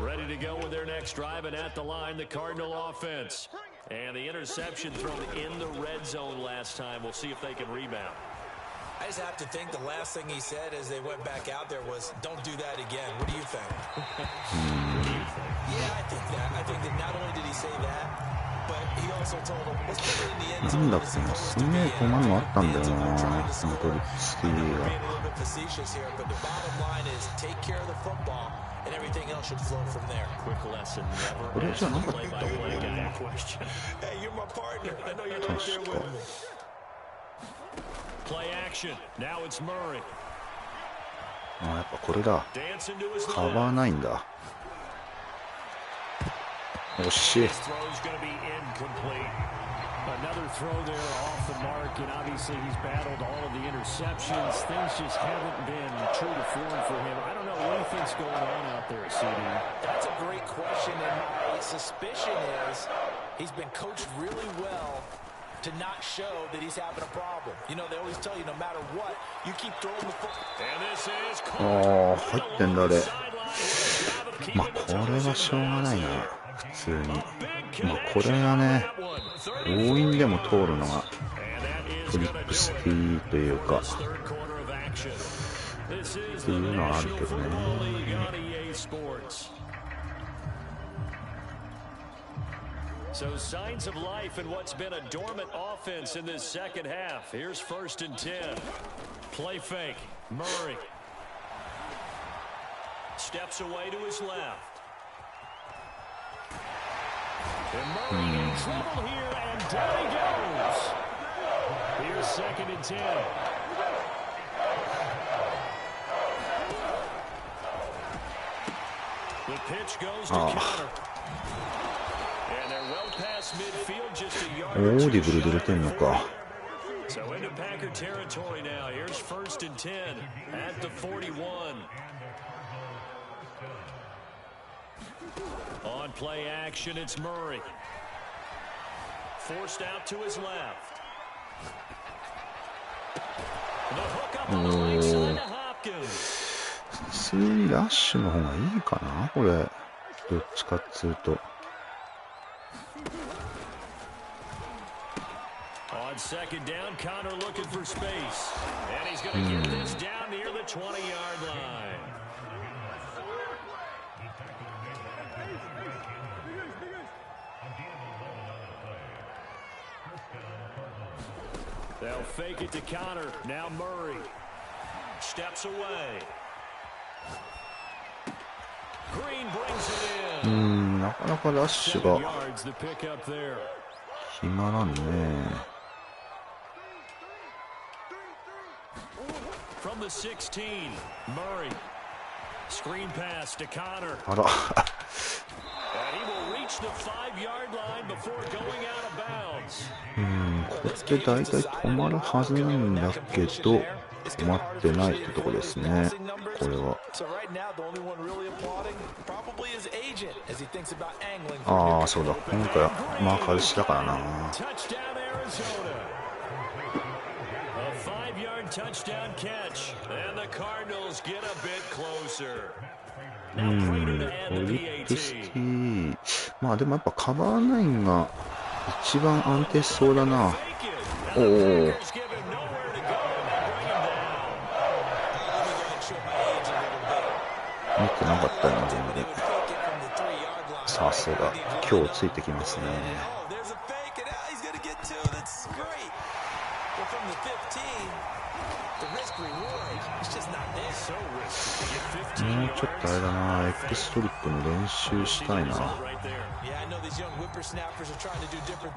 Ready to go with their next drive, and at the line, the Cardinal offense. And the interception thrown in the red zone last time. We'll see if they can rebound.
I just have to think the last thing he said as they went back out there was, don't do that again. What do you think? Yeah, I think that. I think that not only did he say that, but he also told him, let's put it in the end zone.
なんだっけな、すげえ止まるのあったんだよな、このトリップスティーが。
And everything else should flow from there.
Quick lesson, never
これじゃなかったかな。
Hey, you're my partner. I know you're right there with me. Play action. Now it's Murray.
あ、やっぱこれだ。カバーないんだ。惜しい。
Another throw there off the mark, and obviously he's battled all of the interceptions. Things just haven't been true to form for him. I don't know what he thinks going on out there, CD.
That's a great question, and my suspicion is he's been coached really well to not show that he's having a problem. You know, they always tell you no matter what, you keep throwing the football.
And this is
ああ、入ってんだあれ。まあこれはしょうがないな、普通に。まあこれがね、強引でも通るのがトリップスティーというかっていうのはあるけどね。
So signs of life in what's been a dormant offense in this second half. Here's 1st and 10. Play fake. Murray steps away to his left. And Murray in trouble here, and down he goes. Here's 2nd and 10. The pitch goes to counter. And they're well past midfield, just a yard or two.
オーディブルで出てんのか。
So into Packer territory now. Here's 1st and 10 at the 41. On play action, it's Murray. Forced out to his left. The hook up on the right side to Hopkins.
普通にラッシュの方がいいかな、これ。どっちかっつうと。
On 2nd down, Connor looking for space. And he's going to get this down near the 20-yard line. They'll fake it to counter. Now Murray steps away. Green brings it in.
なかなかラッシュが
Yards the pick up there.
決まらんね。
From the 16, Murray. Screen pass to Connor.
あら
And he will reach the 5-yard line before going out of bounds.
これって大体止まるはずなんだけど止まってないってとこですね。これはああそうだ、今回マーカーでしたからな。
Touchdown catch, and the Cardinals get a bit closer.
トリップスティまあでもやっぱカバー9が一番安定しそうだな。おお見てなかったな全然。さすが今日ついてきますね。もうちょっとあれだな、エクストリップの練習したいな。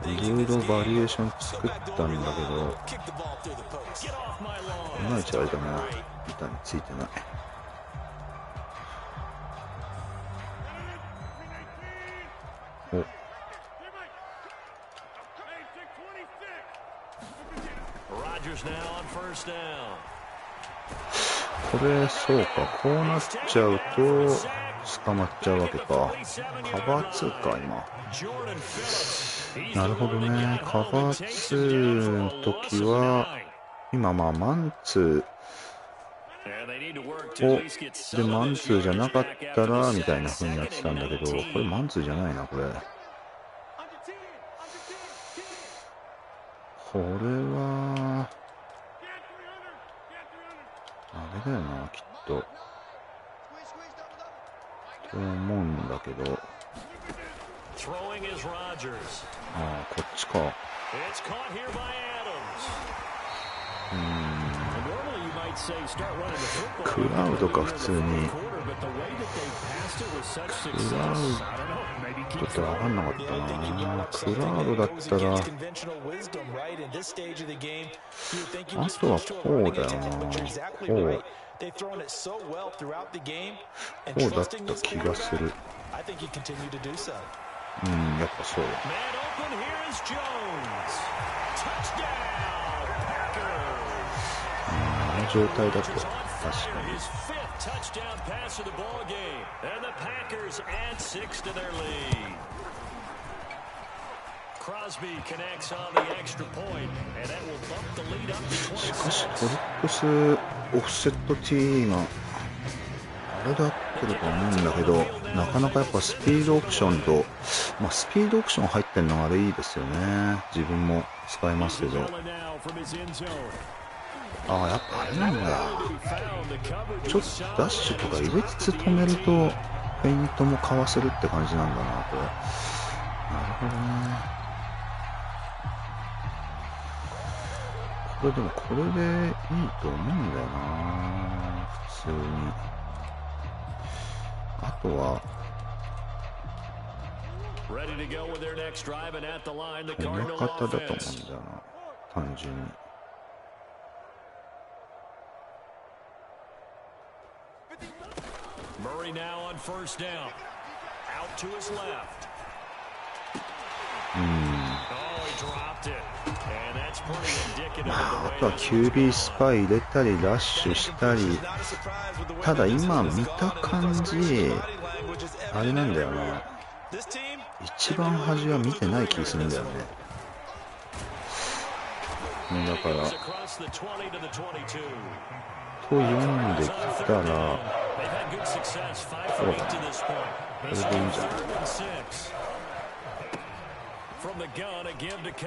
いろいろバリエーション作ったんだけど、いまいちあれだな、板についてない。おこれそうか、こうなっちゃうと捕まっちゃうわけか。カバー2か今。なるほどね。カバー2の時は今まあマンツーをでマンツーじゃなかったらみたいな風にやってたんだけど、これマンツーじゃないな。これはあれだよな、きっと。と思うんだけど。ああ、こっちか。クラウドか、普通に。クラウドって分かんなかったな。クラウドだったら、あとはこうだよな。こうだった気がする。やっぱそうだ。あの状態だと確かに。しかしトリックスオフセット T があれで合ってると思うんだけど、なかなかやっぱスピードオプションと、スピードオプション入ってるのがあれいいですよね。自分も使いますけど。ああ、やっぱあれなんだ。ちょっとダッシュとか入れつつ止めるとフェイントもかわせるって感じなんだな、これ。なるほどね。これでもこれでいいと思うんだよな、普通に。あとはこの方だと思うんだよな、単純に。あとは QB スパイ入れたりラッシュしたり。ただ今見た感じあれなんだよな、一番端は見てない気するんだよね。だからと読んできたらそうだな、これでいいんじゃない。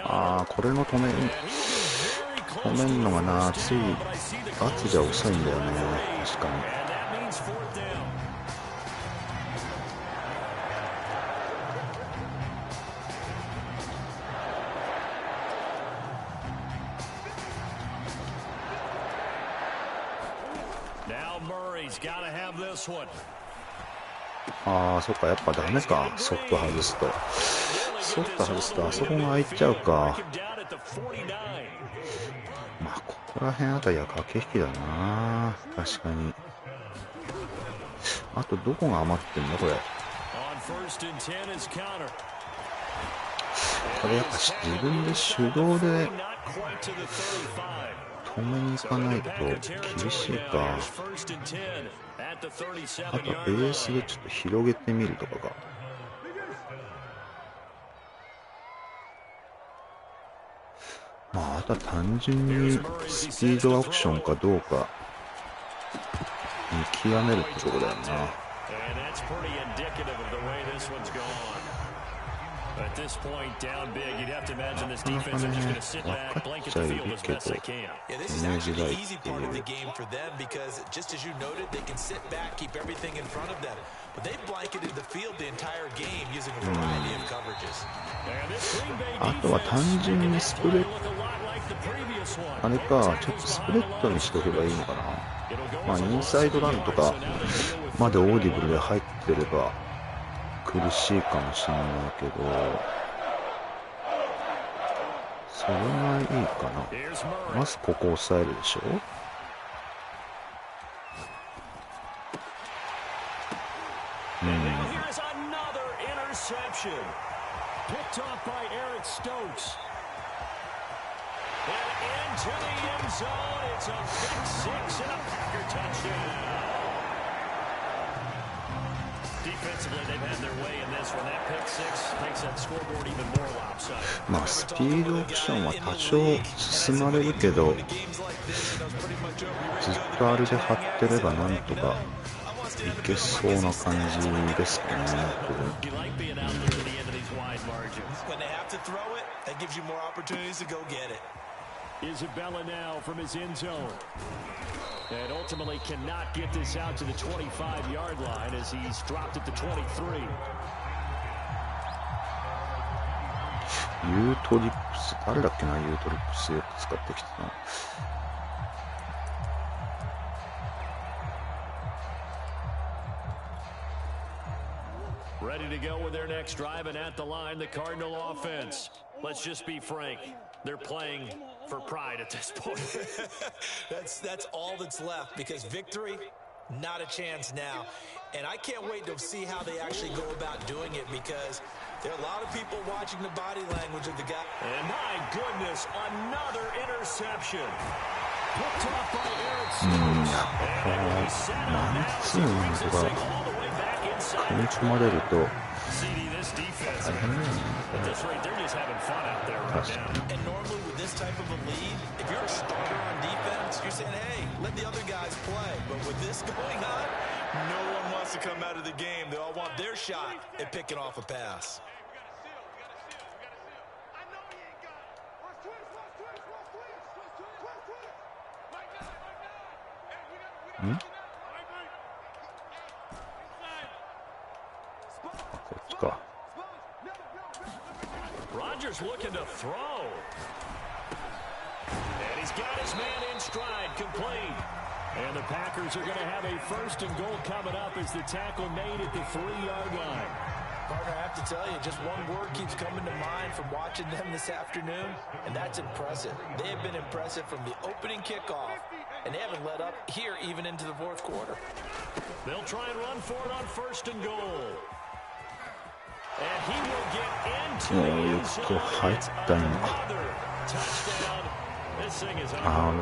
ああ、これの止めんのがな、つい圧じゃ遅いんだよね、確かに。ああ、そっか、やっぱダメか。ソフト外すと。ソフト外すとあそこが空いちゃうか。まあ、ここら辺あたりは駆け引きだな。確かに。あと、どこが余ってんだ、これ。これやっぱ自分で手動で止めに行かないと厳しいか。あとベースでちょっと広げてみるとかか。まああとは単純にスピードアクションかどうか見極めるってとこだよな。なかなかね、分かっちゃいるけど、イメージないっていう。あとは単純にスプレッあれか、ちょっとスプレッドにしとけばいいのかな。まあインサイドランとかまでオーディブルで入ってれば苦しいかもしれないけど、それがいいかな。まずここを押さえるでしょ。まあスピードオプションは多少進まれるけど、ずっとあれで張ってればなんとかいけそうな感じですかね。
Isabella now from his end zone. And ultimately cannot get this out to the 25-yard line as he's dropped at the 23.
ユートリップス、誰だっけな、ユートリップスよく使ってきてたな。
Ready to go with their next drive, and at the line, the Cardinal offense. Let's just be frank. They're playing for pride at this point.
that's all that's left, because victory, not a chance now. And I can't wait to see how they actually go about doing it, because there are a lot of people watching the body language of the guy.
And my goodness, another interception. Picked off by Eric Stokes. And he's set up all the way back inside.
組み込まれると
CD, this defense. At this rate, they're just having fun out there right now.
And normally with this type of a lead, if you're a starter on defense, you're saying, hey, let the other guys play. But with this going on, no one wants to come out of the game. They all want their shot at picking off a pass.
Rodgers looking to throw. And he's got his man in stride, complete. And the Packers are going to have a first and goal coming up as the tackle made at the 3-yard line.
Partner, I have to tell you, just one word keeps coming to mind from watching them this afternoon, and that's impressive. They have been impressive from the opening kickoff, and they haven't let up here even into the fourth quarter.
They'll try and run for it on first and goal. And he will get into the end zone. It's another touchdown. This thing is on.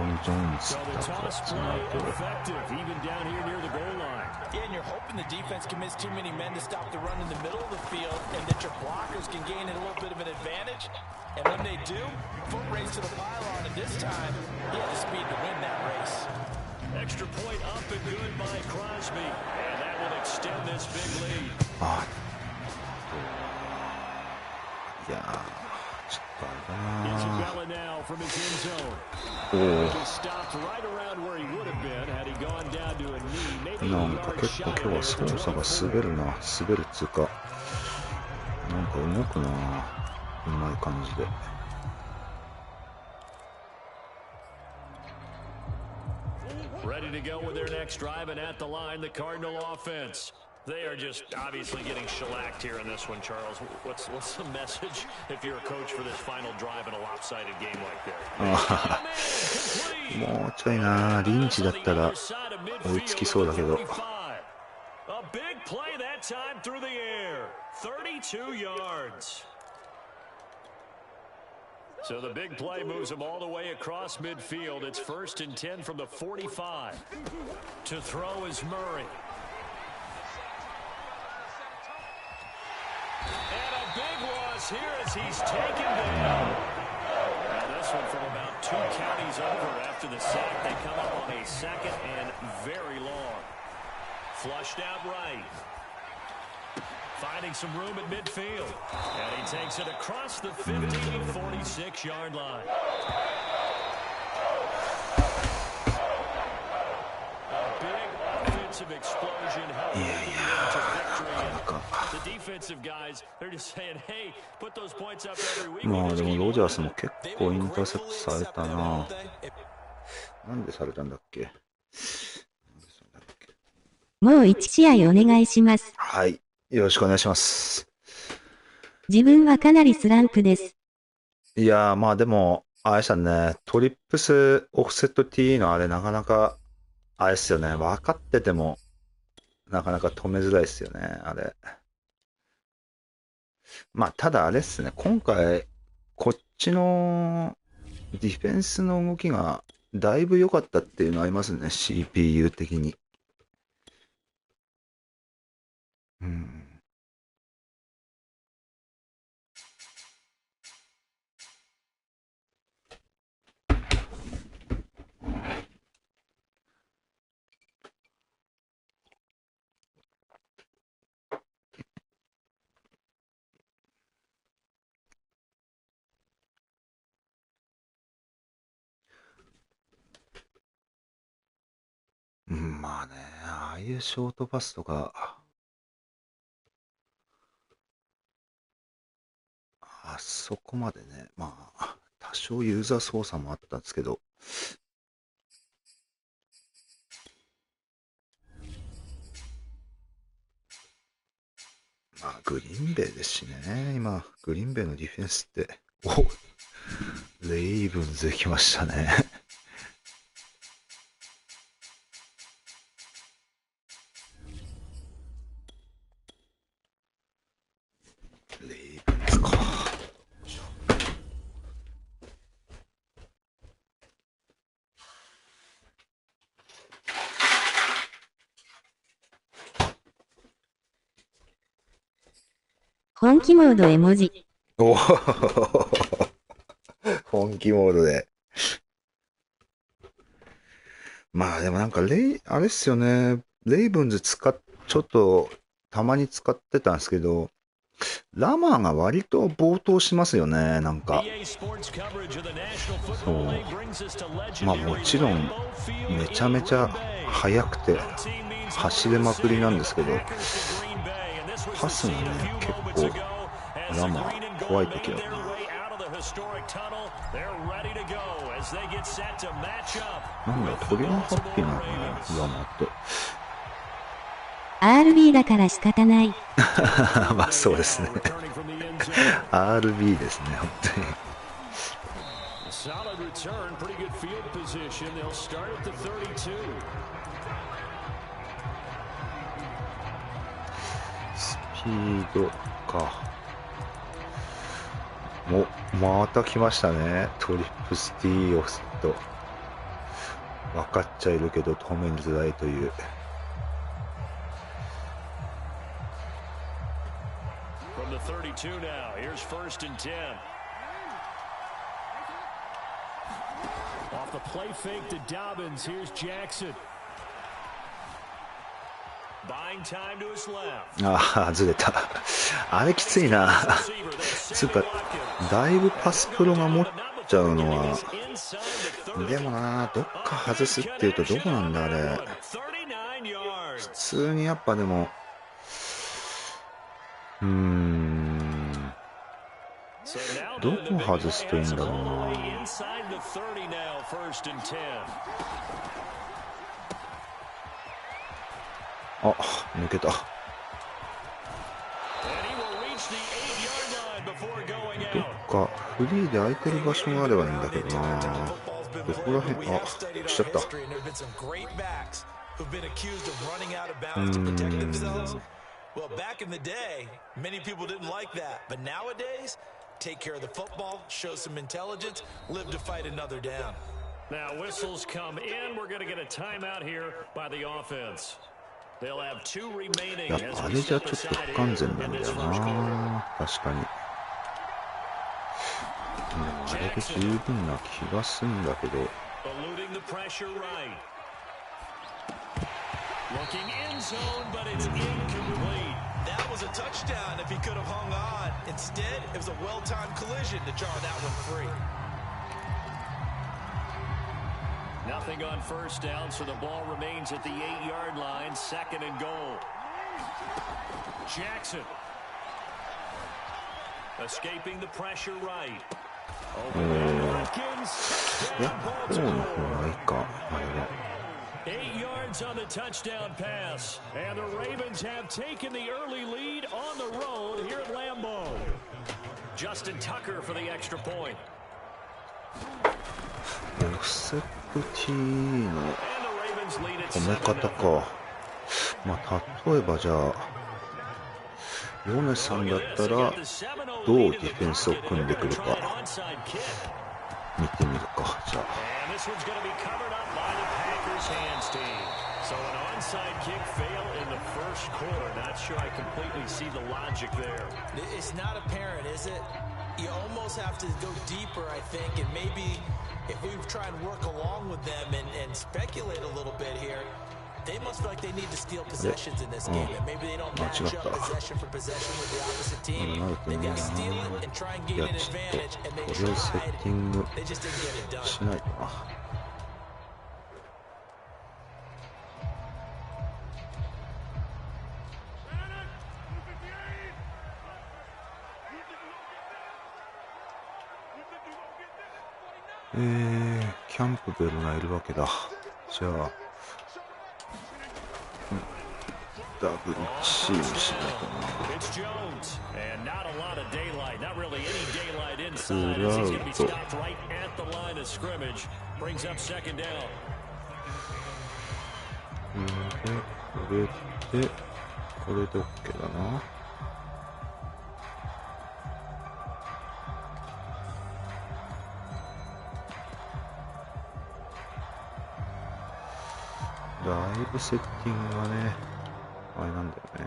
So the toss play effective, even down here near the goal line.
Yeah, and you're hoping the defense commits too many men to stop the run in the middle of the field, and that your blockers can gain a little bit of an advantage. And when they do, foot race to the pylon, and this time, he had the speed to win that race.
Extra point up and good by Crosby, and that will extend this big lead.
いやー、ちょっとあれだな。
Isabella now from his end zone. He stopped right around where he would have been had he gone down to a knee. Maybe
なんか結構今日は操作が滑るな。滑るっつうか、なんか動くな。うまい感じで。
Ready to go with their next drive, and at the line, the Cardinal offense. They are just obviously getting shellacked here in this one, Charles. What's the message if you're a coach for this final drive in a lopsided game like that?
もうちょいな、リンチだったら追いつきそうだけど。
A big play that time through the air. 32 yards. So the big play moves him all the way across midfield. It's 1st and 10 from the 45. To throw is Murray. And a big loss here as he's taken down. And this one from about 2 counties over after the sack. They come up on a 2nd and very long. Flushed out right. Finding some room at midfield. And he takes it across the 46-yard line. A big offensive explosion helping to victory. The defensive guys, they're just saying, hey, put those points up every week.
まあでもロジャースも結構インターセプトされたな。なんでされたんだっけ。
もう1試合お願いします。
はい。よろしくお願いします。
自分はかなりスランプです。
いやー、まあでも、あれでしたね、トリップスオフセット T のあれなかなか、あれですよね、分かってても、なかなか止めづらいですよね、あれ。まあ、ただあれですね、今回、こっちのディフェンスの動きがだいぶ良かったっていうのありますね、CPU 的に。うん。まあね、ああいうショートパスとか、あそこまでね、まあ、多少ユーザー操作もあったんですけど、まあ、グリーンベイですしね、今、グリーンベイのディフェンスって、レイブンズできましたね。レイブンズか。
本気モード絵文字。
お本気モードで。まあでもなんかあれっすよね。レイブンズちょっとたまに使ってたんですけど、ラマーが割と暴投しますよね、なんか。そう。まあもちろん、めちゃめちゃ速くて、走れまくりなんですけど、パスがね、結構、ラマー、怖い時あるな。なんだ、鳥のハッピーなのかな、ラマーって。
RB だから仕方ない。
まあそうですね。RB ですね、本当に。スピードか。また来ましたね。トリップスティーオフセット。分かっちゃいるけど止めづらいという。
From the 32 now, here's 1st and 10. Off the play fake to Dobbins, here's Jackson. Buying time to his left.
ああ、ずれた。あれきついな。つうか、だいぶパスプロが持っちゃうのは。でもな、どっか外すっていうとどこなんだ、あれ。普通にやっぱでも、どこ外すといいんだろうな。あ、抜けた。どっかフリーで空いてる場所があればいいんだけどな。どこら辺、あ、しちゃった。
Well, back in the day, many people didn't like that. But nowadays, take care of the football, show some intelligence, live to fight another down.
Now whistles come in. We're going to get a timeout here by the offense. They'll have 2 remaining.
やっぱあれじゃちょっと不完全なんだよな。確かに。でもあれで十分な気がすんだけど。
Eluding the pressure right. Looking in zone, but it's incomplete.
That was a touchdown if he could have hung on. Instead, it was a well-timed collision to draw that one free.
Nothing on first down, so the ball remains at the 8-yard line, 2nd and goal. Jackson. Escaping the pressure right.
Watkins.
8 yards on the touchdown pass, and the Ravens have taken the early lead on the road here at Lambeau. Justin Tucker for the extra point.
ヨセプティの止め方か。まあ例えばじゃあヨネさんだったらどうディフェンスを組んでくるか見てみるか。じゃあ
So an onside kick fail in the first quarter. Not sure I completely see the logic there.
It's not apparent, is it? You almost have to go deeper, I think, and maybe if we try and work along with them and speculate a little bit here, they must feel like they need to steal possessions in this game, and maybe they don't match up possession for possession with the opposite team. They've got to steal it and try and gain an advantage, and they tried. They just didn't get it done.
キャンプベルがいるわけだ。じゃあ、ダブルチームしないとな。ツーアウト。これで OK だな。だいぶセッティングがね、あれなんだよね。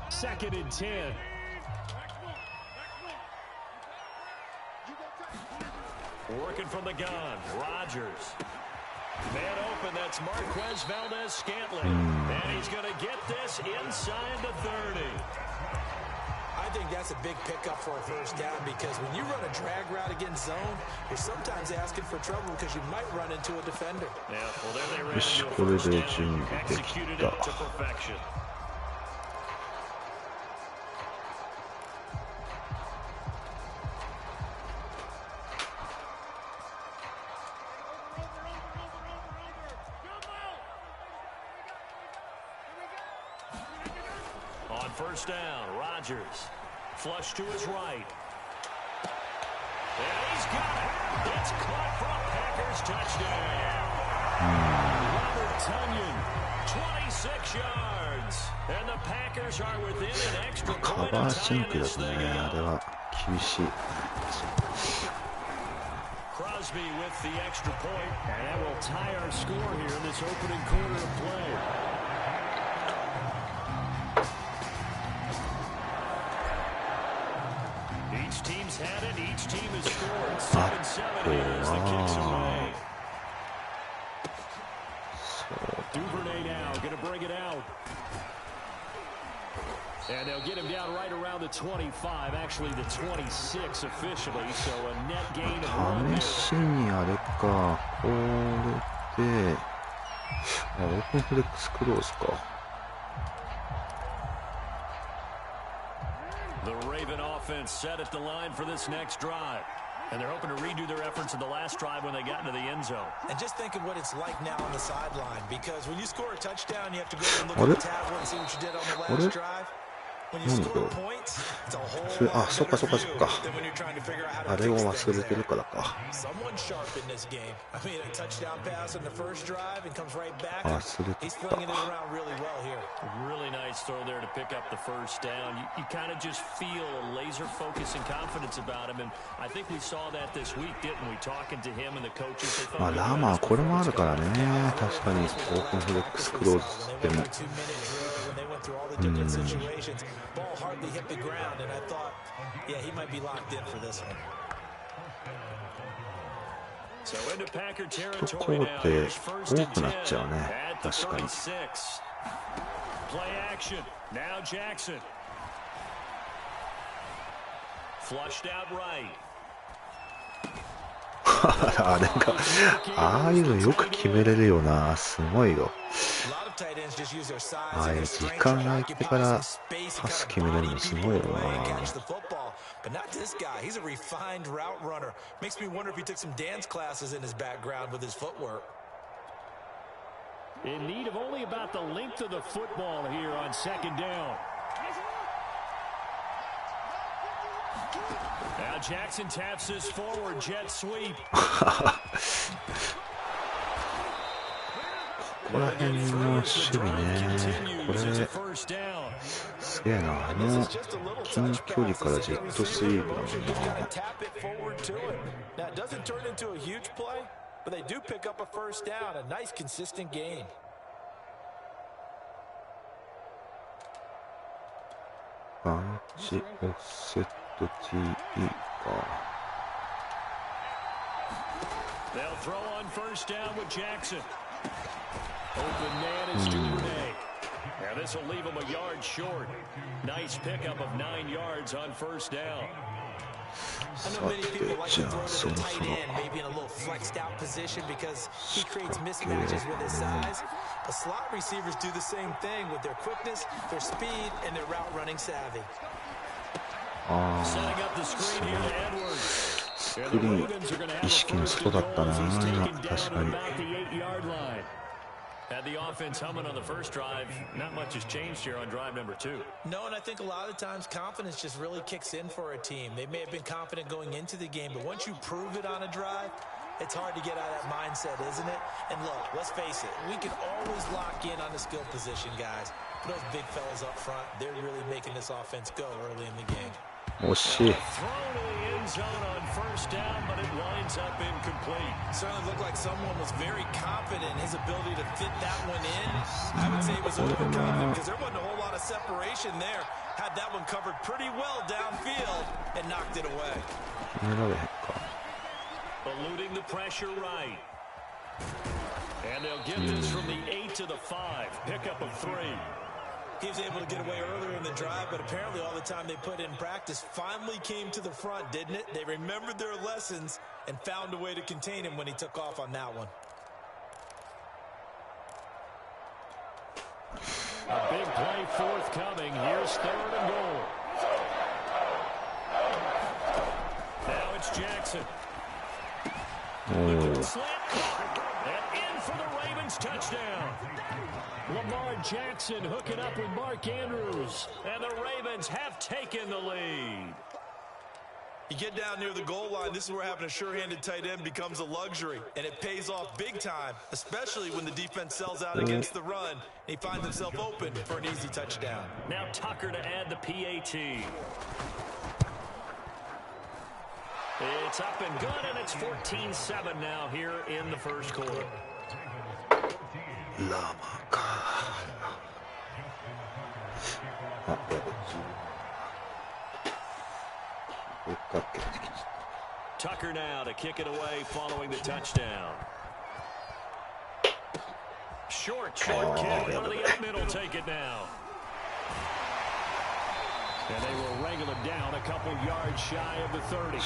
Second and 10. Working from the gun, Rodgers. Man open, that's Marquez Valdez-Scantling. And he's going to get this inside the 30.
I think that's a big pickup for a first down because when you run a drag route against zone, you're sometimes asking for trouble because you might run into a defender.
Yeah, well, there they ran into a first down, executed it to perfection. On first down, Rodgers. Flush to his right. And he's got it. It's caught for a Packers touchdown. Robert Tonyan, 26 yards. And the Packers are within an extra point of time in this thing. Crosby with the extra point. And that will tie our score here in this opening quarter of play. Each team's had it. Each team has scored. 7-7 here as the kicks away. Duvernay now going to bring it out. And they'll get him down right around the 25. Actually, the 26 officially. So a net gain of 1.
試しにあれか。これで、オープンフレックスクローズか。
The Raven offense set at the line for this next drive. And they're hoping to redo their efforts in the last drive when they got into the end zone.
And just think of what it's like now on the sideline, because when you score a touchdown, you have to go and look at the tablet and see what you did on the last drive. When you score points, it's a whole lot better view than when you're trying to figure out how to fix things there. Someone sharp in this game. I mean, a touchdown pass on the first drive and comes right back. He's flinging it around really well here.
Really nice throw there to pick up the first down. You kind of just feel a laser focus and confidence about him, and I think we saw that this week, didn't we? Talking to him and the coaches.
ラーマーこれもあるからね。確かにオープンフレックスクローズでも。
through all the different situations. Ball hardly hit the ground, and I thought, yeah, he might be locked in for this one.
So into Packer territory now. Here's first and 10 at the 36. Play action. Now Jackson. Flushed out right.
あれが、ああいうのよく決めれるよな。すごいよ。ああいう時間空いてからパス決めれるのすごいよな。
But not this guy. He's a refined route runner. Makes me wonder if he took some dance classes in his background with his footwork.
In need of only about the length of the football here on second down. Now Jackson taps his forward jet sweep.
ここら辺の守備ね。これすげえな。近距離からジェットスイープだもんな。バンチオフセット TE か。
They'll throw on first down with Jackson. Open man is Duvernay. Now this will leave him a yard short. Nice pickup of 9 yards on first down.
I know many people like to throw to the tight end, maybe in a little flexed out position because he creates mismatches with his size. But slot receivers do the same thing with their quickness, their speed, and their route running savvy.
Setting up the screen here to Edwards.
スクリーン意識の外だったな。今確かに。
Had the offense humming on the first drive. Not much has changed here on drive number 2.
No, and I think a lot of times confidence just really kicks in for a team. They may have been confident going into the game, but once you prove it on a drive, it's hard to get out of that mindset, isn't it? And look, let's face it, we can always lock in on the skill position, guys. But those big fellas up front, they're really making this offense go early in the game.
惜しい。
Zone on first down, but it winds up incomplete.
Certainly looked like someone was very confident in his ability to fit that one in. I would say it was overconfident because there wasn't a whole lot of separation there. Had that one covered pretty well downfield and knocked it away.
Eluding the pressure right. And they'll get this from the 8 to the 5. Pickup of 3.
He was able to get away earlier in the drive, but apparently all the time they put in practice finally came to the front, didn't it? They remembered their lessons and found a way to contain him when he took off on that one.
A big play forthcoming. Here's 3rd and goal. Now it's Jackson. Slant caught. And in for the Ravens touchdown. Lamar Jackson hooking up with Mark Andrews, and the Ravens have taken the lead.
You get down near the goal line, this is where having a sure-handed tight end becomes a luxury, and it pays off big time, especially when the defense sells out against the run, and he finds himself open for an easy touchdown.
Now Tucker to add the PAT. It's up and good, and it's 14-7 now here in the first quarter.
ラマか。あ、やべ。追っかけてきた。
Tucker now to kick it away following the touchdown. Short kick. One of the up middle take it now. And they will wrangle him down a couple yards shy of the 30.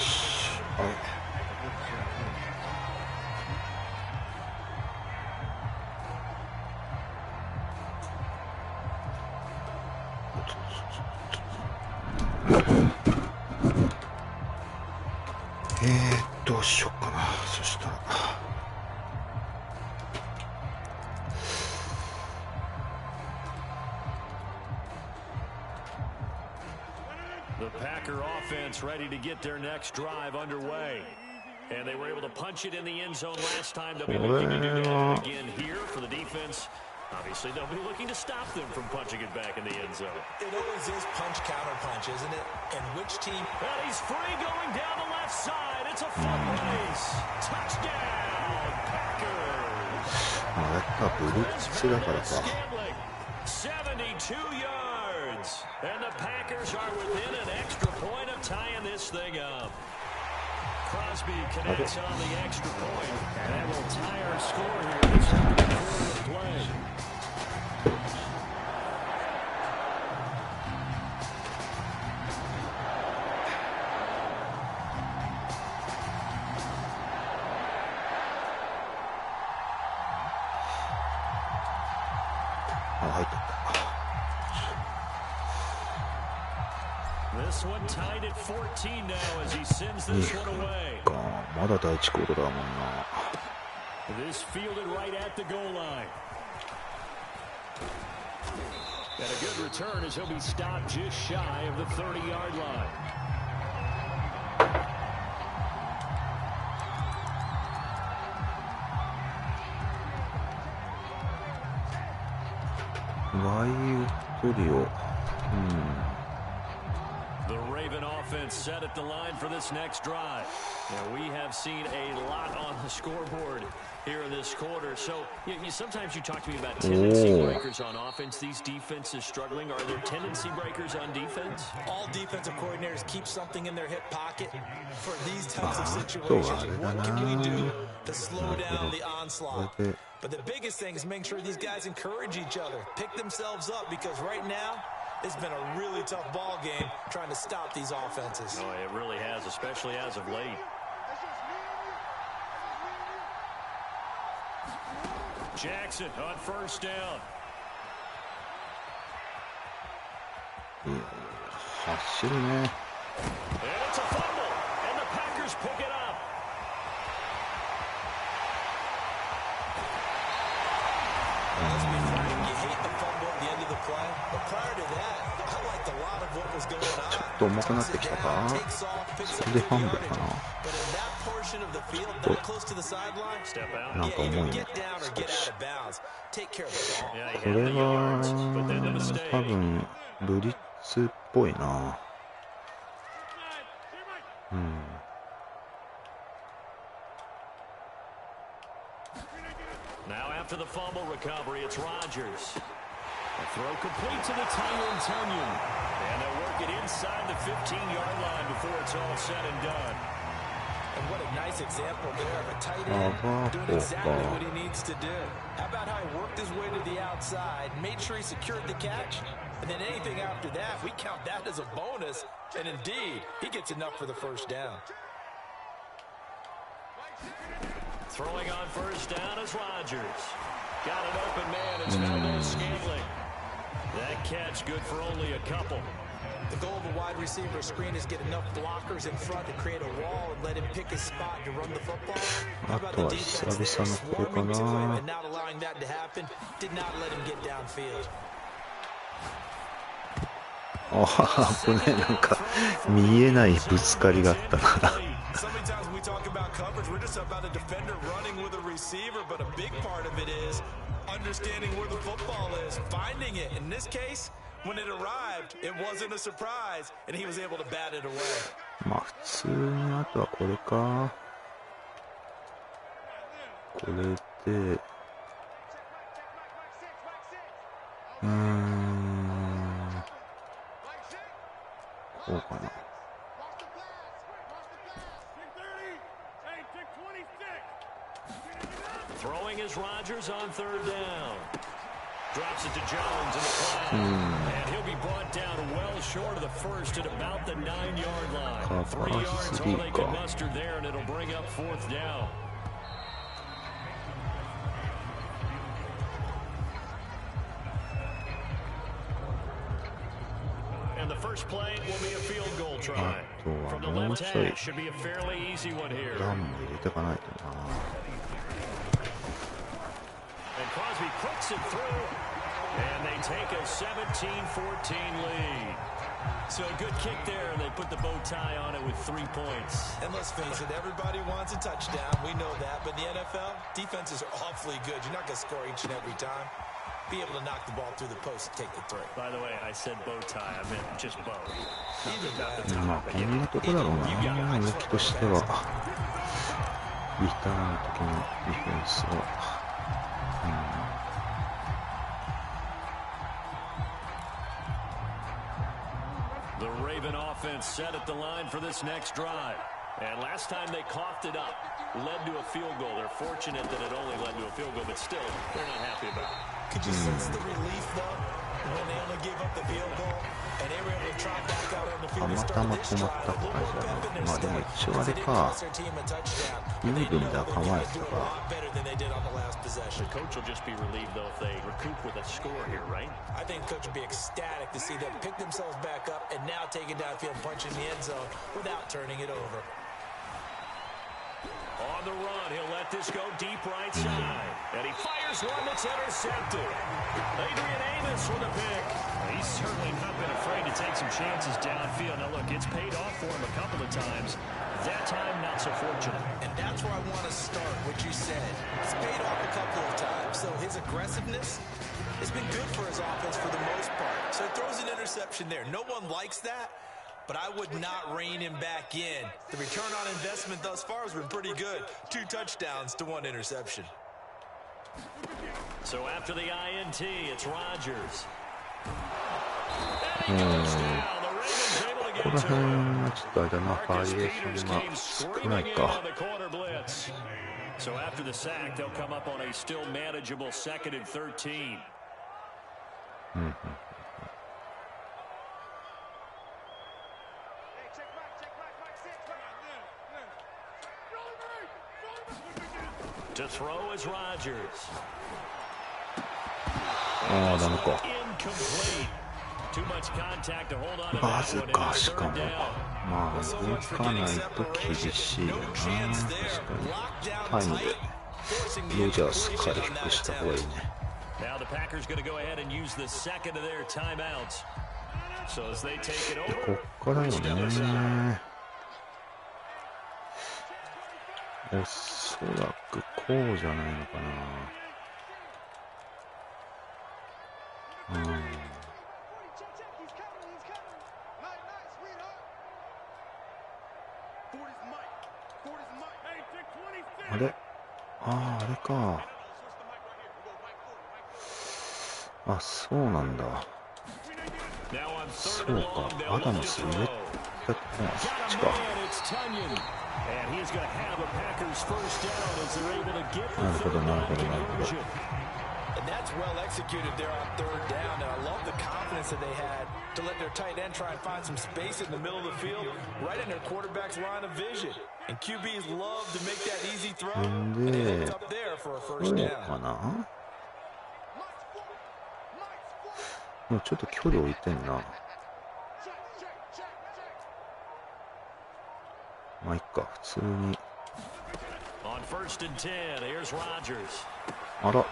どうしようかな。そしたら
The Packer offense ready to get their next drive underway. And they were able to punch it in the end zone last time. They'll be looking to do that again here for the defense. Obviously, they'll be looking to stop them from punching it back in the end zone.
It always is punch, counter punch, isn't it? And which team?
And he's free going down the left side. It's a foot race. Touchdown, Packers.
やっぱブリッツだからか。
72 yards. And the Packers are within an extra point of tying this thing up. Crosby connects on the extra point. And that will tie our score here. It's going to be quarter to play.
入ってった。
This one tied at 14 now as he sends this one away.
まだ第一コートだもんな。
This fielded right at the goal line. And a good return as he'll be stopped just shy of the 30-yard line. The Raven offense set at the line for this next drive. Now, we have seen a lot on the scoreboard here in this quarter. So, sometimes you talk to me about tendency breakers on offense. These defenses struggling. Are there tendency breakers on defense?
All defensive coordinators keep something in their hip pocket for these types of situations. What can we do to slow down the onslaught? But the biggest thing is making sure these guys encourage each other, pick themselves up, because right now, it's been a really tough ball game trying to stop these offenses.
Oh, it really has, especially as of late. Jackson on first down.
Mm.
And it's a fumble, and the Packers pick it up.
Let's be frank, you hate the fumble at the end of the play, but prior to that, I liked a lot of what was going on.
ちょっと重くなってきたか。それでファンブルかな。 なんか重いね。少し。これは多分ブリッツっぽいな。うん。
Now after the fumble recovery, it's Rodgers. A throw complete to the Tyron Tunyon. And they'll work it inside the 15-yard line before it's all said and done.
And what a nice example there of a tight end doing exactly what he needs to do. How about how he worked his way to the outside, made sure he secured the catch, and then anything after that, we count that as a bonus. And indeed, he gets enough for the first down.
Throwing on first down is Rodgers. Got an open man. It's Valdez Scantling. That catch good for only a couple.
The goal of a wide receiver screen is get enough blockers in front to create a wall and let him pick his spot to run the football. How about the defense there swarming to him and not allowing that to happen? Did not let him get downfield.
ああ、これなんか見えないぶつかりがあったな。
Sometimes when we talk about coverage, we're just about a defender running with a receiver, but a big part of it is understanding where the football is, finding it. In this case, when it arrived, it wasn't a surprise, and he was able to bat it away.
まあ普通にあとはこれか。これで、こうかな。
Throwing is Rodgers on third down. Drops it to Jones in the play. And he'll be brought down well short of the first at about the 9-yard line. 3 yards all they can muster there, and it'll bring up fourth down. And the first play will be a field goal
あ
try.
と
From the
はもう
left
ちょい
hash should be a fairly easy one here.
ランも入れていかないとな。
And Crosby puts it through, and they take a 17-14 lead. So a good kick there, and they put the bow tie on it with 3 points.
And let's face it, everybody wants a touchdown. We know that. But in the NFL, defenses are awfully good. You're not going to score each and every time. Be able to knock the ball through the post and take the throw.
By the way, I said bow tie. I meant just bow.
まあこんなとこだろうな、動きとしては。リターンの時のディフェンスは。
The Raven offense set at the line for this next drive. And last time they coughed it up, led to a field goal. They're fortunate that it only led to a field goal, but still, they're not happy about it.
Could you sense the relief, though, when they only gave up the field goal and they were able to try back out on the field and start this drive? A little more pep in their step as they didn't cost their team a touchdown. But they know they're going to do a lot better than they did on the last possession.
The coach will just be relieved, though, if they recoup with a score here, right?
I think the coach would be ecstatic to see them pick themselves back up and now take it downfield and punch in the end zone without turning it over.
On the run, he'll let this go deep right side. And he fires one that's intercepted. Adrian Amos with a pick. He's certainly not been afraid to take some chances downfield. Now, look, it's paid off for him a couple of times. That time, not so fortunate.
And that's where I want to start, what you said. It's paid off a couple of times. So his aggressiveness has been good for his offense for the most part. So he throws an interception there. No one likes that. But I would not rein him back in. The return on investment thus far has been pretty good. 2 touchdowns to 1 interception.
So after the INT, it's Rodgers. And he goes down. The Ravens able to
ここら
get to
辺
him.
はちょっとあれだな、バリエ
Marcus
ー
Peters
ションが
came
少
screaming
ない
in
か。
on the corner blitz. So after the sack, they'll come up on a still manageable 2nd and 13. To throw is Rodgers.
ああ、ダメか。
Incomplete. Too much contact to hold on to
わ
that
ず
one.
か
It's
しか
third
も。
down.
まあ、動かないと厳しいよな。確かに。タイムでロジャース回復した方がいいね。
Now the Packers going to go ahead and use the second of their timeouts. So as they take it
で、こ
over.
っからよね。おそらくこうじゃないのかな。あれ、ああ、あれか。あ、そうなんだ。そうか、アダムス上ってそっちか。
And he's going to have a Packers first down as they're able to get the
なるほど、なるほど、なるほど。
And that's well executed there on 3rd down. And I love the confidence that they had to let their tight end try and find some space in the middle of the field, right in their quarterback's line of vision. And QBs love to make that easy throw. And it ends up there for a
こ
first
う
down.
かな。もうちょっと距離置いてんな。まあいっか、普通に。
On 1st and 10, here's Rodgers.
あら、こ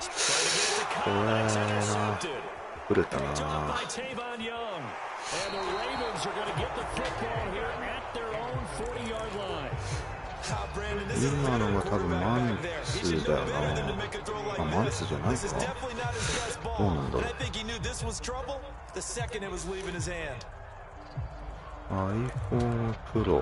れな、ぶれたな。
By Tavon Young. And the Ravens are going to get the football here at their own 40-yard line.
今のが多分マンツーだよな。あ、マンツーじゃないか。どうなんだろう。iPhone Pro。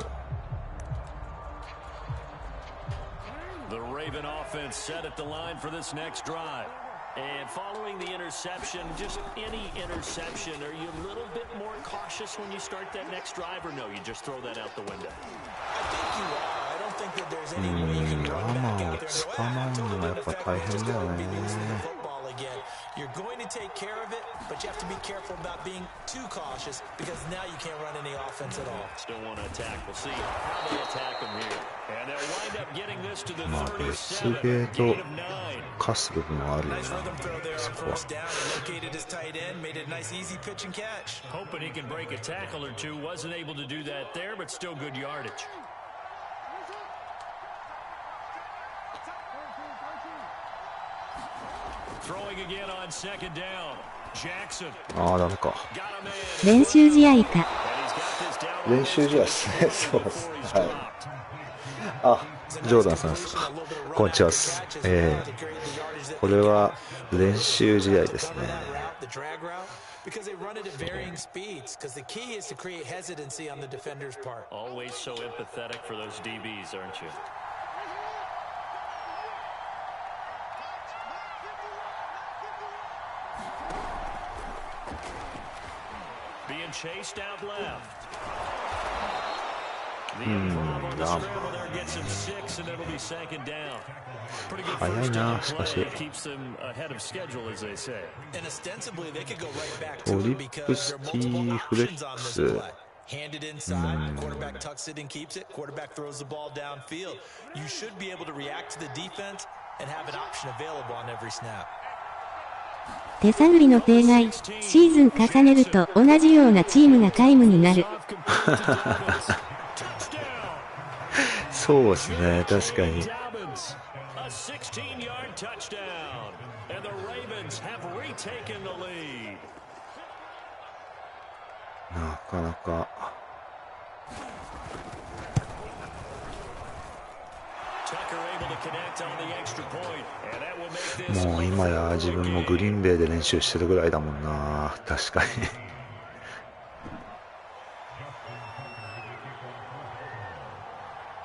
The Raven offense set at the line for this next drive. And following the interception, just any interception, are you a little bit more cautious when you start that next drive, or no, you just throw that out the window?
I think you are. I don't think that there's any way you can run back out there and go, I told you what if I just go and be losing the football again. You're going to take care of it, but you have to be careful about being too cautious because now you can't run any offense at all.
Still want to attack. We'll see how they attack them here. And they'll wind up getting this to the
まあ別
37.
ゲー
Gain
と
of 9.
貸す部分もあるよな、
Nice rhythm throw there
そ
on
こは。
first down. Located his tight end, made it a nice easy pitch and catch.
Hoping he can break a tackle or two. Wasn't able to do that there, but still good yardage. Throwing again on second down. Jackson
ああ、ダメか。
got a man.
練習試合か。
And he's got this down.
練習試合ですね。そうです。はい。あ、ジョーダンさんですか。こんにちは。これは練習試合ですね。
Because they run it at varying speeds. Because the key is to create hesitancy on the defender's part.
Always so empathetic for those DBs, aren't you? Being chased out left. The improv on the scramble there gets him 6, and it'll be second down. Pretty good first down play. Keeps them ahead of schedule, as they say.
And ostensibly, they could go right back to
トリ
it
ップ
because
ス
there are
ティ
multiple
ーフレ
options
ッ
on
ク
this
ス。
play. Handed inside, quarterback tucks it and keeps it. Quarterback throws the ball downfield. You should be able to react to the defense and have an option available on every snap.
手探りの弊害。シーズン重ねると同じようなチームが皆無になる。
そうですね、確かに。
A 16-yard touchdown, and the Ravens have retaken the lead.
なかなか。
Tucker able to connect on the extra point, and that will make this
もう今や自分もグリーンベイで練習してるぐらいだもんな。確かに。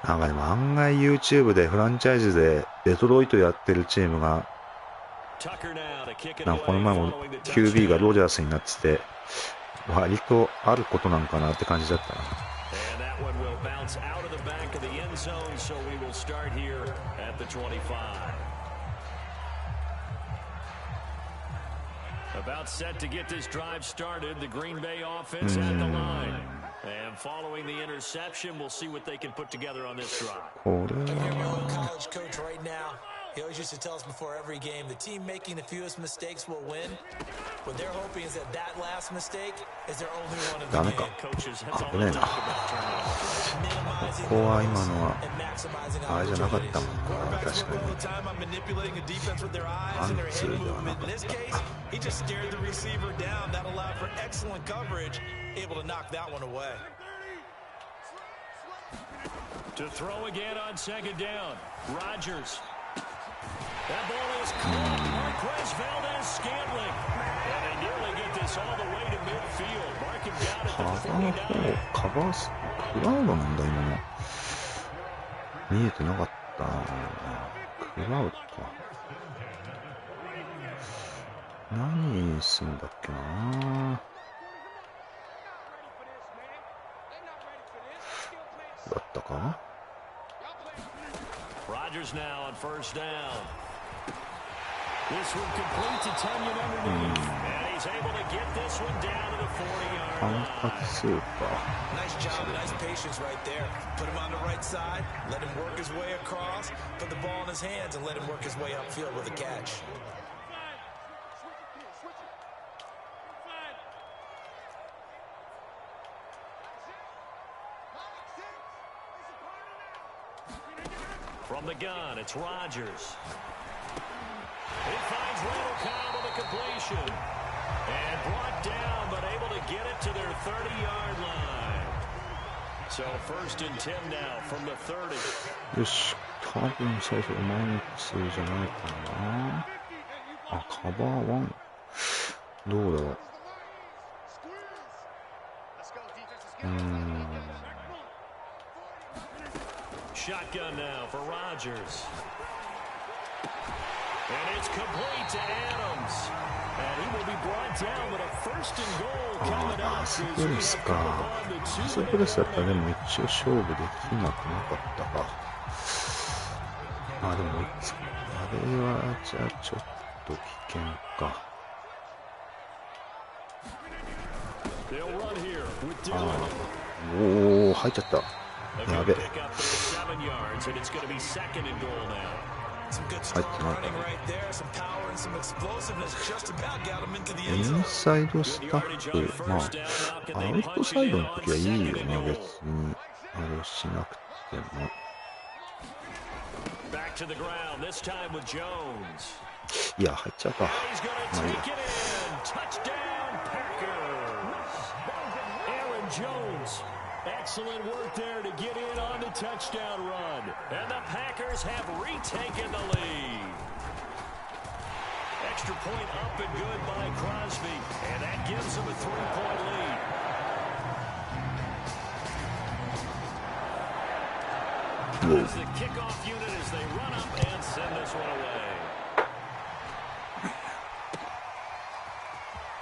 なんかでも案外 YouTube でフランチャイズでデトロイトやってるチームが、なんかこの前も QB がロジャースになってて、割とあることなんかなって感じだったな。
And that one will bounce out of the back of the end zone, so we will start here at the 25. About set to get this drive started, the Green Bay offense at the line. And following the interception, we'll see what they can put together on this drive.
これ
You're your
は
own college coach right now. He always used to tell us before every game, the team making the fewest mistakes will win. What they're hoping is that that last mistake is their only one of the
ダメ
game.
か。
Coaches, that's all
危ねえ
they
な。
talk about turnovers.
ここは今のは
And maximizing
あれじゃなかったもんな。
Quarterbacks
確
work
か
all
に。
the time on manipulating a defense with their eyes and their head movement. In this case, he just stared the receiver down. That allowed for excellent coverage, able to knock that one away.
To throw again on second down, Rodgers. That ball is caught. Marquez Valdez-Scantling. And they nearly get this all the way to midfield. Markham got it
カバ
to
ー
the
4、カバース、クラウドなんだ今の。見えてなかったな。クラウドか。何すんだっけな。だったか。
Rodgers now on first down. This one complete to Tunyon underneath. And he's able to get this one down to the 40-yard
反
line.
発スーパー。
Nice job, nice patience right there. Put him on the right side, let him work his way across, put the ball in his hands, and let him work his way upfield with a catch.
From the gun, it's Rodgers. He finds Randall Cobb with a completion. And brought down, but able to get it to their 30-yard line. So first and 10 now from the 30.
よし、多分最初マンツーじゃないかな。あ、カバー1。どうだろう。
Shotgun now for Rodgers. And it's complete to Adams. And he will be brought down with a first and goal coming
あ、
up.
あそこですか。あそこですだったらでも一応勝負できなくなかったか。あ、でもあれはじゃあちょっと危険か。おお、入っちゃった。やべ。入ってない。インサイドスタッフ、まあ、アウトサイドの時はいいよね、別に。あれしなくても。いや、入っちゃうか。まあいいや。
Excellent work there to get in on the touchdown run. And the Packers have retaken the lead. Extra point up and good by Crosby. And that gives them a 3-point lead. As the kickoff unit as they run up and send this one away.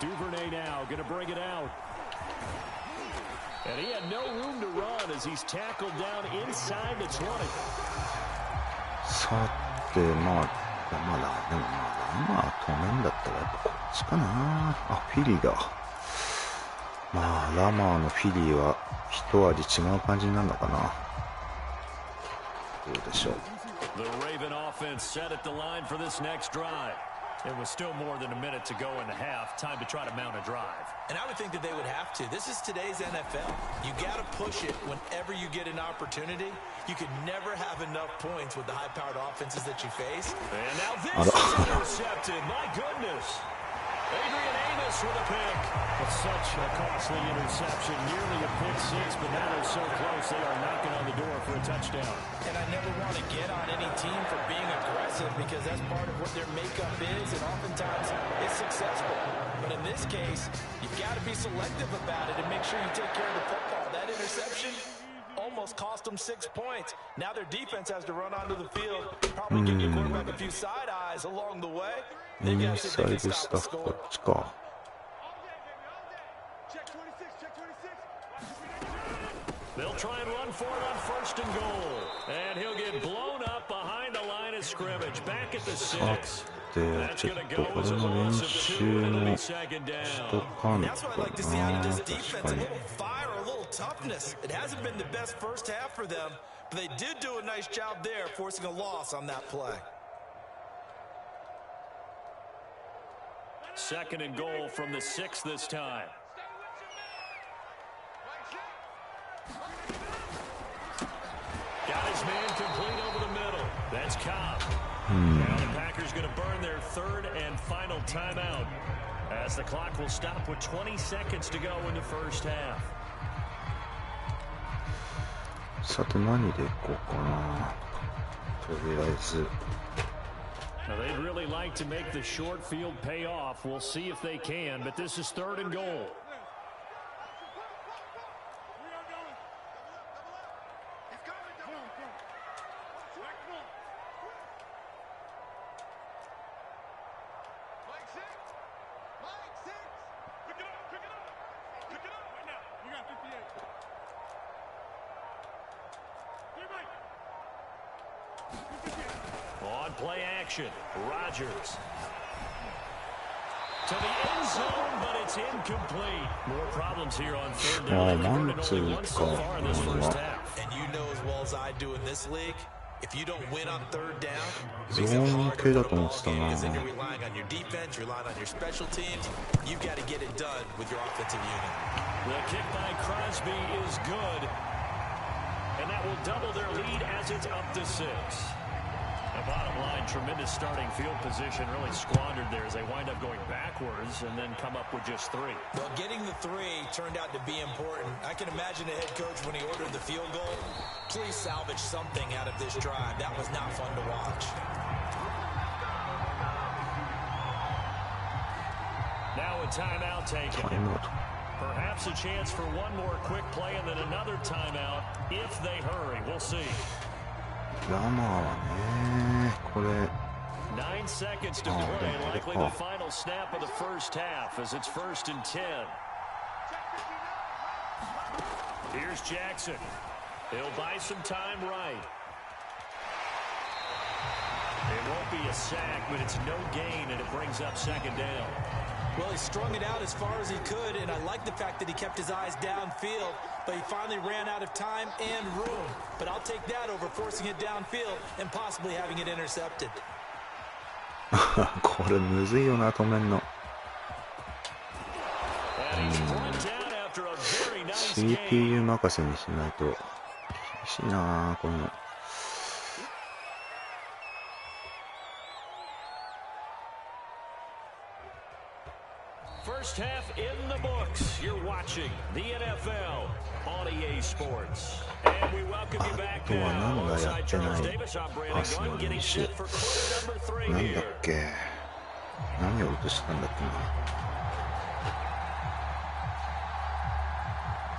Duvernay now going to bring it out. And he had no room to run as he's tackled down inside the 20.
さて、まあ、でもまあ、止めんだったらやっぱこっちかな。あ、フィリーだ。まあ、ラマーのフィリーは一味違う感じになるのかな。どうでしょう。
The Raven offense set at the line for this next drive. It was still more than a minute to go in the half. Time to try to mount a drive.
And I would think that they would have to. This is today's NFL. You got to push it whenever you get an opportunity. You could never have enough points with the high-powered offenses that you face.
And now this is intercepted. My goodness. Adrian Amos with a pick. But such a costly interception. Nearly a pick six, but now they're so close they are knocking on the door for a touchdown.
And I never want to get on any team for being aggressive because that's part of what their makeup is, and oftentimes it's successful. But in this case, you've got to be selective about it and make sure you take care of the football. That interception almost cost them 6 points. Now their defense has to run onto the field, probably give your quarterback a few side eyes along the way.
インサイドスタッフこっちか。
They'll try and run for it on first and goal. And he'll get blown up behind the line of scrimmage. Back at the 6.
で、ちょっとこれの練習のしとかんとな。確かに。
Toughness. It hasn't been the best first half for them, but they did do a nice job there, forcing a loss on that play.
Second and goal from the 6 this time. Got his man complete over the middle. That's Cobb. Now the Packers going to burn their third and final timeout as the clock will stop with 20 seconds to go in the first half.
さて何でいこうかな。とりあえず。
Now they'd really like to make the short field pay off. We'll see if they can, but this is third and goal. On play action, Rodgers. To the end zone, but it's incomplete. More problems here on third down. Only one so far in this first half.
And you know as well as I do in this league, if you don't win on third down,
it's hard to win the ball game
because then you're relying on your defense, you're relying on your special teams. You've got to get it done with your offensive unit.
The kick by Crosby is good, and that will double their lead as it's up to 6. The bottom line, tremendous starting field position, really squandered there as they wind up going backwards and then come up with just 3.
Well, getting the 3 turned out to be important. I can imagine the head coach when he ordered the field goal. Please salvage something out of this drive. That was not fun to watch.
Now a timeout taken. Perhaps a chance for one more quick play and then another timeout if they hurry. We'll see.
ラマーはね、これ
9 seconds to play, likely the final snap of the first half as it's 1st and 10. Here's Jackson. He'll buy some time right. It won't be a sack, but it's no gain, and it brings up second down.
Well, he strung it out as far as he could, and I like the fact that he kept his eyes downfield, but he finally ran out of time and room. But I'll take that over forcing it downfield and possibly having it intercepted.
これむずいよな、止めんの。CPU 任せにしないと厳しいなこの。
First half in the books. You're watching the NFL on EA Sports. And we welcome you back now. Alongside Charles Davis, I'm Brandon Gunn, getting set for quarter number 3 here.
なんだっけ、何を落としたんだっけな。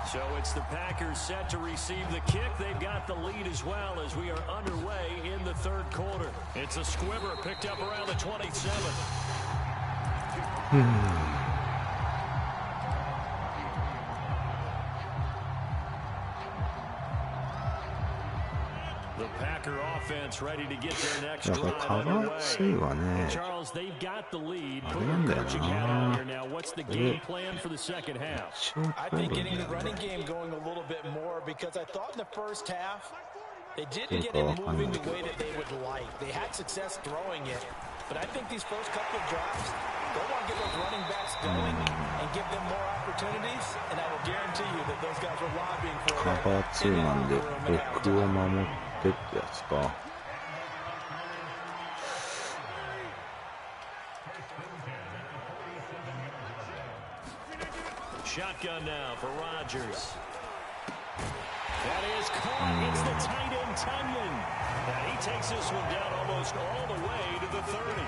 So it's the Packers set to receive the kick. They've got the lead as well as we are underway in the third quarter. It's a squibber picked up around the 27. The Packer offense ready to get their next drive underway. Charles, they've got the lead. Put your coaching hat on here now. What's the game plan for the second half?
I think getting the running game going a little bit more, because I thought in the first half they didn't get it moving the way that they would like. They had success throwing it, but I think these first couple of drives, they want to get those running backs going and give them more opportunities, and I will guarantee you that those guys were lobbying for it.
カバー2なんで6を守ってってやつか。
Shotgun now for Rodgers. That is caught. It's the tight end Tunyon. And he takes this one down almost all the way to the 30.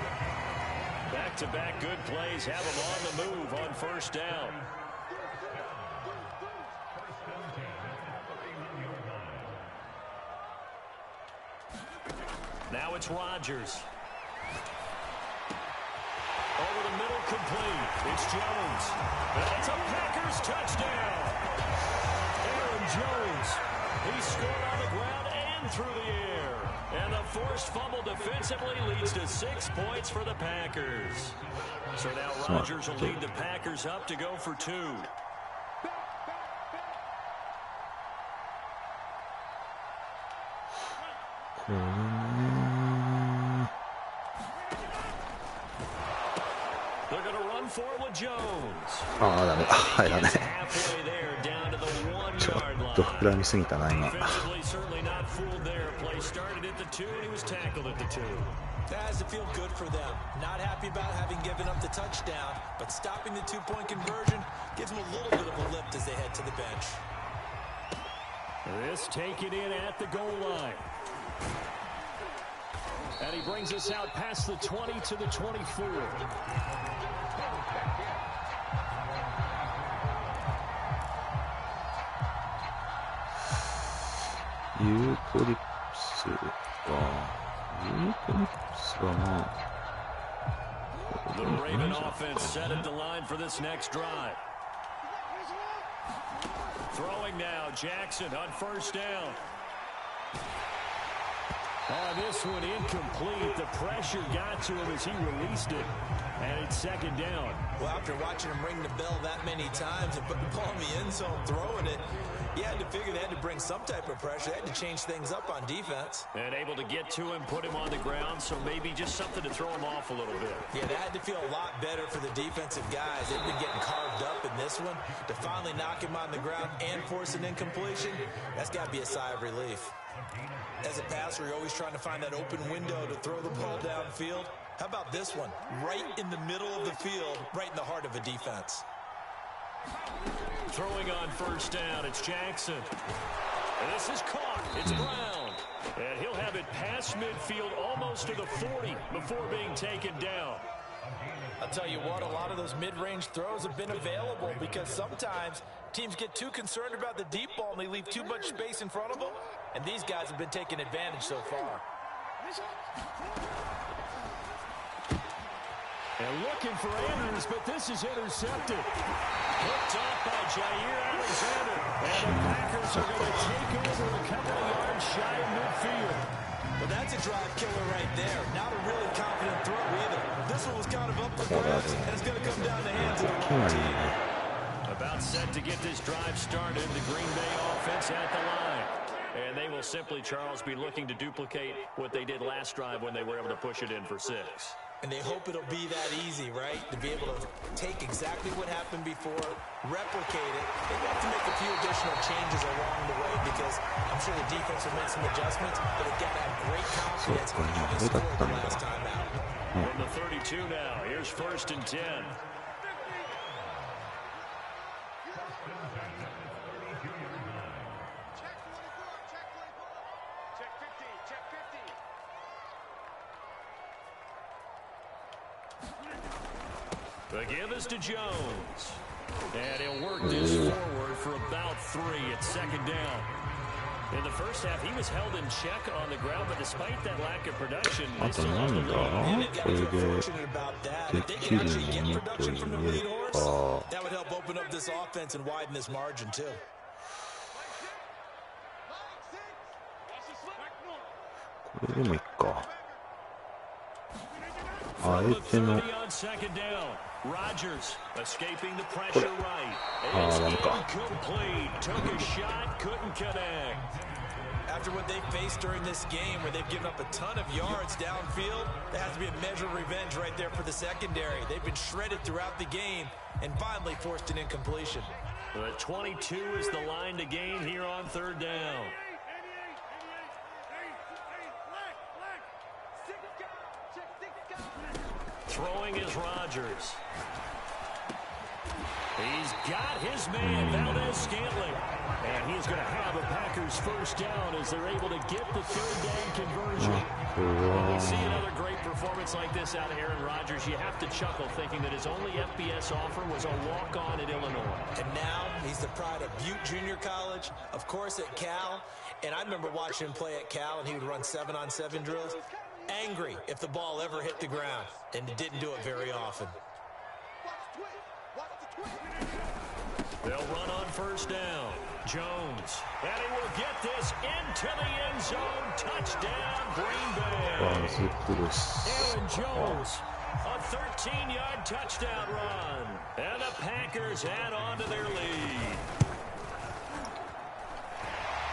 Back-to-back good plays have him on the move on first down. Now it's Rodgers. Over the middle, complete. It's Jones. That's a Packers touchdown. Aaron Jones. He scored on the ground and through the air. And the forced fumble defensively leads to 6 points for the Packers. So now Rodgers will lead the Packers up to go for 2. They're going to run forward with Jones.
ああ、ダメ。入らない。ちょっと膨らみすぎたな、今。
That has to feel good for them. Not happy about having given up the touchdown, but stopping the 2-point conversion gives them a little bit of a lift as they head to the bench.
This taken in at the goal line. And he brings us out past the 20 to the 24.
U トリップスか。U トリップスはまあ。
The Raven offense set at the line for this next drive. Throwing now, Jackson on first down. This one incomplete. The pressure got to him as he released it. And it's second down.
Well, after watching him ring the bell that many times and put the ball in the end zone, throwing it, you had to figure they had to bring some type of pressure. They had to change things up on defense.
And able to get to him, put him on the ground, so maybe just something to throw him off a little bit.
Yeah, that had to feel a lot better for the defensive guys. They've been getting carved up in this one. To finally knock him on the ground and force an incompletion, that's got to be a sigh of relief. As a passer, you're always trying to find that open window to throw the ball downfield. How about this one? Right in the middle of the field, right in the heart of a defense.
Throwing on first down, it's Jackson. And this is caught. It's Brown. And he'll have it past midfield almost to the 40 before being taken down.
I'll tell you what, a lot of those mid-range throws have been available because sometimes teams get too concerned about the deep ball and they leave too much space in front of them. And these guys have been taking advantage so far.
And looking for Andrews, but this is intercepted. Hooked off by Jair Alexander. And the Packers are going to take over a couple of yards shy of midfield.
Well, that's a drive killer right there. Not a really
About set to get this drive started, the Green Bay offense at the line. And they will simply, Charles, be looking to duplicate what they did last drive when they were able to push it in for 6.
And they hope it'll be that easy, right? To be able to take exactly what happened before, replicate it. They have to make a few additional changes along the way because I'm sure the defense will make some adjustments, but they've got to have great confidence in how they scored the last time out.
From the 32 now, here's 1st and 10. The give is to Jones. And he'll work this forward for about 3 at 2nd down. In the first half, he was held in check on the ground, but despite that lack of production, they still have the lead.
That would help open up this offense and widen this margin too.
これでもいいか。あえての。
Rodgers escaping the pressure right. It's incomplete. Took a shot, couldn't connect.
After what they faced during this game where they've given up a ton of yards downfield, there has to be a measure of revenge right there for the secondary. They've been shredded throughout the game and finally forced an incompletion.
The 22 is the line to gain here on 3rd down. Throwing is Rodgers. He's got his man, Valdez-Scantling. And he's going to have a Packers 1st down as they're able to get the 3rd down conversion. When we see another great performance like this out of Aaron Rodgers, you have to chuckle thinking that his only FBS offer was a walk-on at Illinois.
And now he's the pride of Butte Junior College, of course at Cal. And I remember watching him play at Cal, and he would run 7-on-7 drills. Angry if the ball ever hit the ground, and it didn't do it very often.
They'll run on 1st down. Jones, and he will get this into the end zone. Touchdown, Green Bay. Aaron Jones, a 13-yard touchdown run. And the Packers add on to their lead.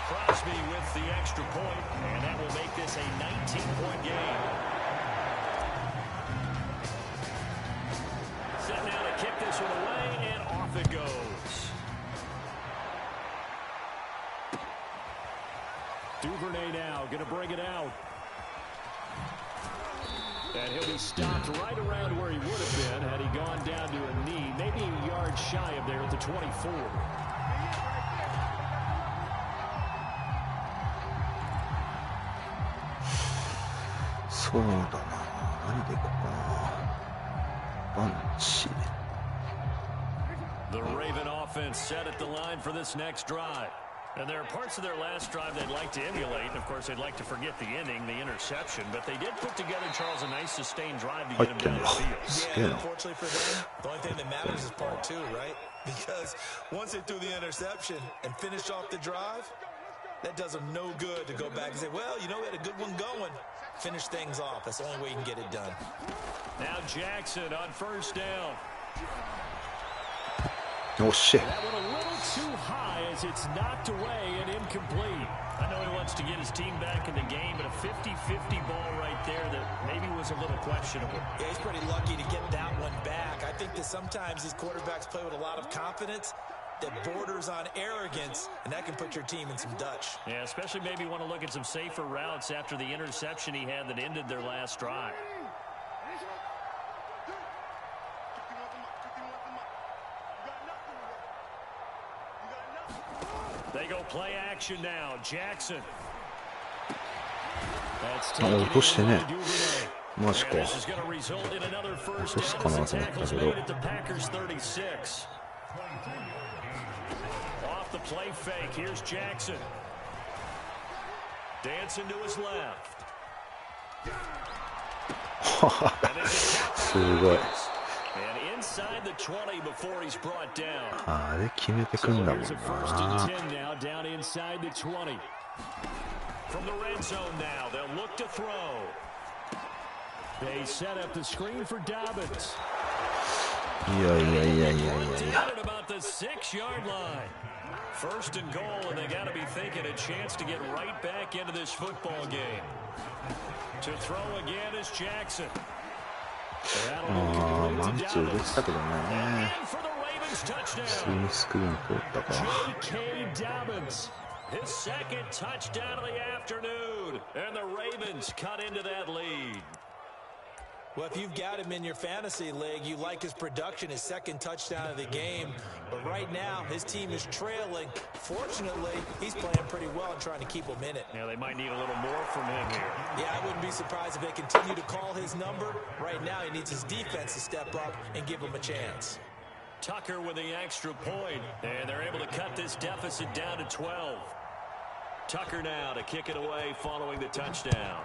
Crosby with the extra point, and that will make this a 19-point game. Set now to kick this one away, and off it goes. Duvernay now going to bring it out. And he'll be stopped right around where he would have been had he gone down to a knee, maybe a yard shy of there at the 24. The Raven offense set at the line for this next drive. And there are parts of their last drive they'd like to emulate. And of course, they'd like to forget the inning, the interception. But they did put together, Charles, a nice sustained drive to get him down the field.
Yeah, unfortunately for them, the only thing that matters is part 2, right? Because once they threw the interception and finished off the drive, that does them no good to go back and say, well, you know, we had a good one going. Finish things off. That's the only way you can get it done.
Now Jackson on 1st down.
Oh, shit.
That one a little too high as it's knocked away and incomplete. I know he wants to get his team back in the game, but a 50-50 ball right there that maybe was a little questionable.
Yeah, he's pretty lucky to get that one back. I think that sometimes these quarterbacks play with a lot of confidence that borders on arrogance, and that can put your team in some Dutch.
Yeah, especially maybe want to look at some safer routes after the interception he had that ended their last drive. They go play action now. Jackson. That's taken in by Duvernay. This is going to result in another 1st down as the tackle's made at the Packers 36. Off the play fake. Here's Jackson. Dancing to his left. And inside the 20 before he's brought down. So here's a 1st and 10 now down inside the 20. From the red zone now, they'll look to throw. They set up the screen for Dobbins.
いやいやいやいやいやいや。
First and goal, and they got to be thinking a chance to get right back into this football game. To throw again is Jackson.
マンツー出てたけどね。普通にスクリーン通ったか。
His second touchdown of the afternoon, and the Ravens cut into that lead.
Well, if you've got him in your fantasy league, you like his production, his second touchdown of the game. But right now, his team is trailing. Fortunately, he's playing pretty well and trying to keep him in it.
Yeah, they might need a little more from him here.
Yeah, I wouldn't be surprised if they continue to call his number. Right now, he needs his defense to step up and give him a chance.
Tucker with the extra point, and they're able to cut this deficit down to 12. Tucker now to kick it away following the touchdown.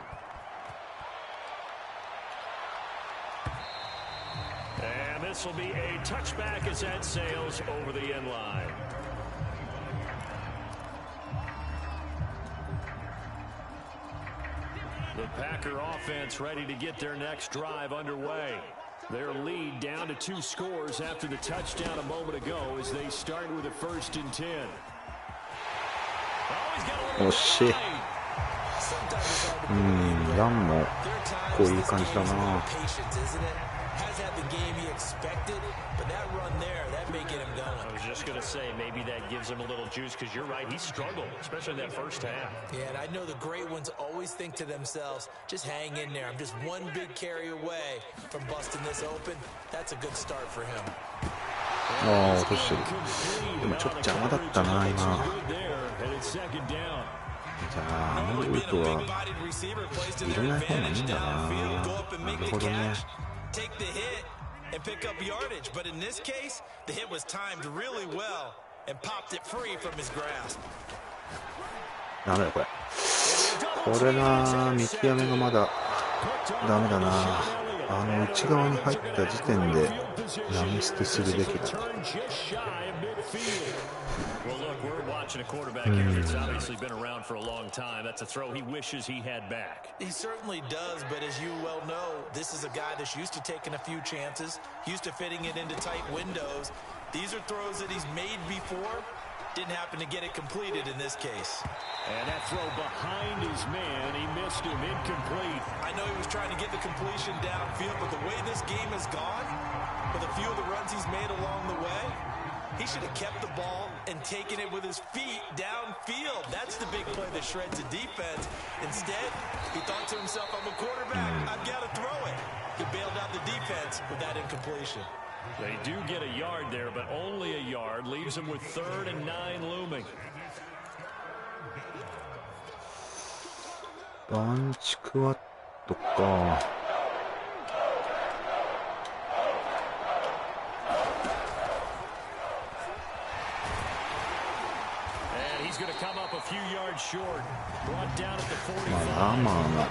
And this will be a touchback as that sails over the end line. The Packer offense ready to get their next drive underway. Their lead down to 2 scores after the touchdown a moment ago as they start with a 1st and 10.
惜しい。ランもこういう感じだな。
I was just going to say, maybe that gives him a little juice, because you're right, he struggled, especially in that first half.
Yeah, and I know the great ones always think to themselves, just hang in there. I'm just one big carry away from busting this open. That's a good start for him.
落としてる。でもちょっと邪魔だったな、今。じゃあ、ルートは入れない方がいいんだな。なるほどね。
And pick up yardage, but in this case, the hit was timed really well and popped it free from his grasp.
ダメだこれ。これな、見極めがまだダメだな。内側に入った時点で投げ捨てするべきだ。
Well, look, we're watching a quarterback here that's obviously been around for a long time. That's a throw he wishes he had back.
He certainly does, but as you well know, this is a guy that's used to taking a few chances, used to fitting it into tight windows. These are throws that he's made before. Didn't happen to get it completed in this case.
And that throw behind his man, he missed him, incomplete.
I know he was trying to get the completion downfield, but the way this game has gone, with a few of the runs he's made along the way, he should have kept the ball and taken it with his feet downfield. That's the big play that shreds the defense. Instead, he thought to himself, I'm a quarterback, I've got to throw it. He bailed out the defense with that incompletion.
They do get a yard there, but only a yard. Leaves them with 3rd and 9 looming.
バンチクワットか。まあラーマーが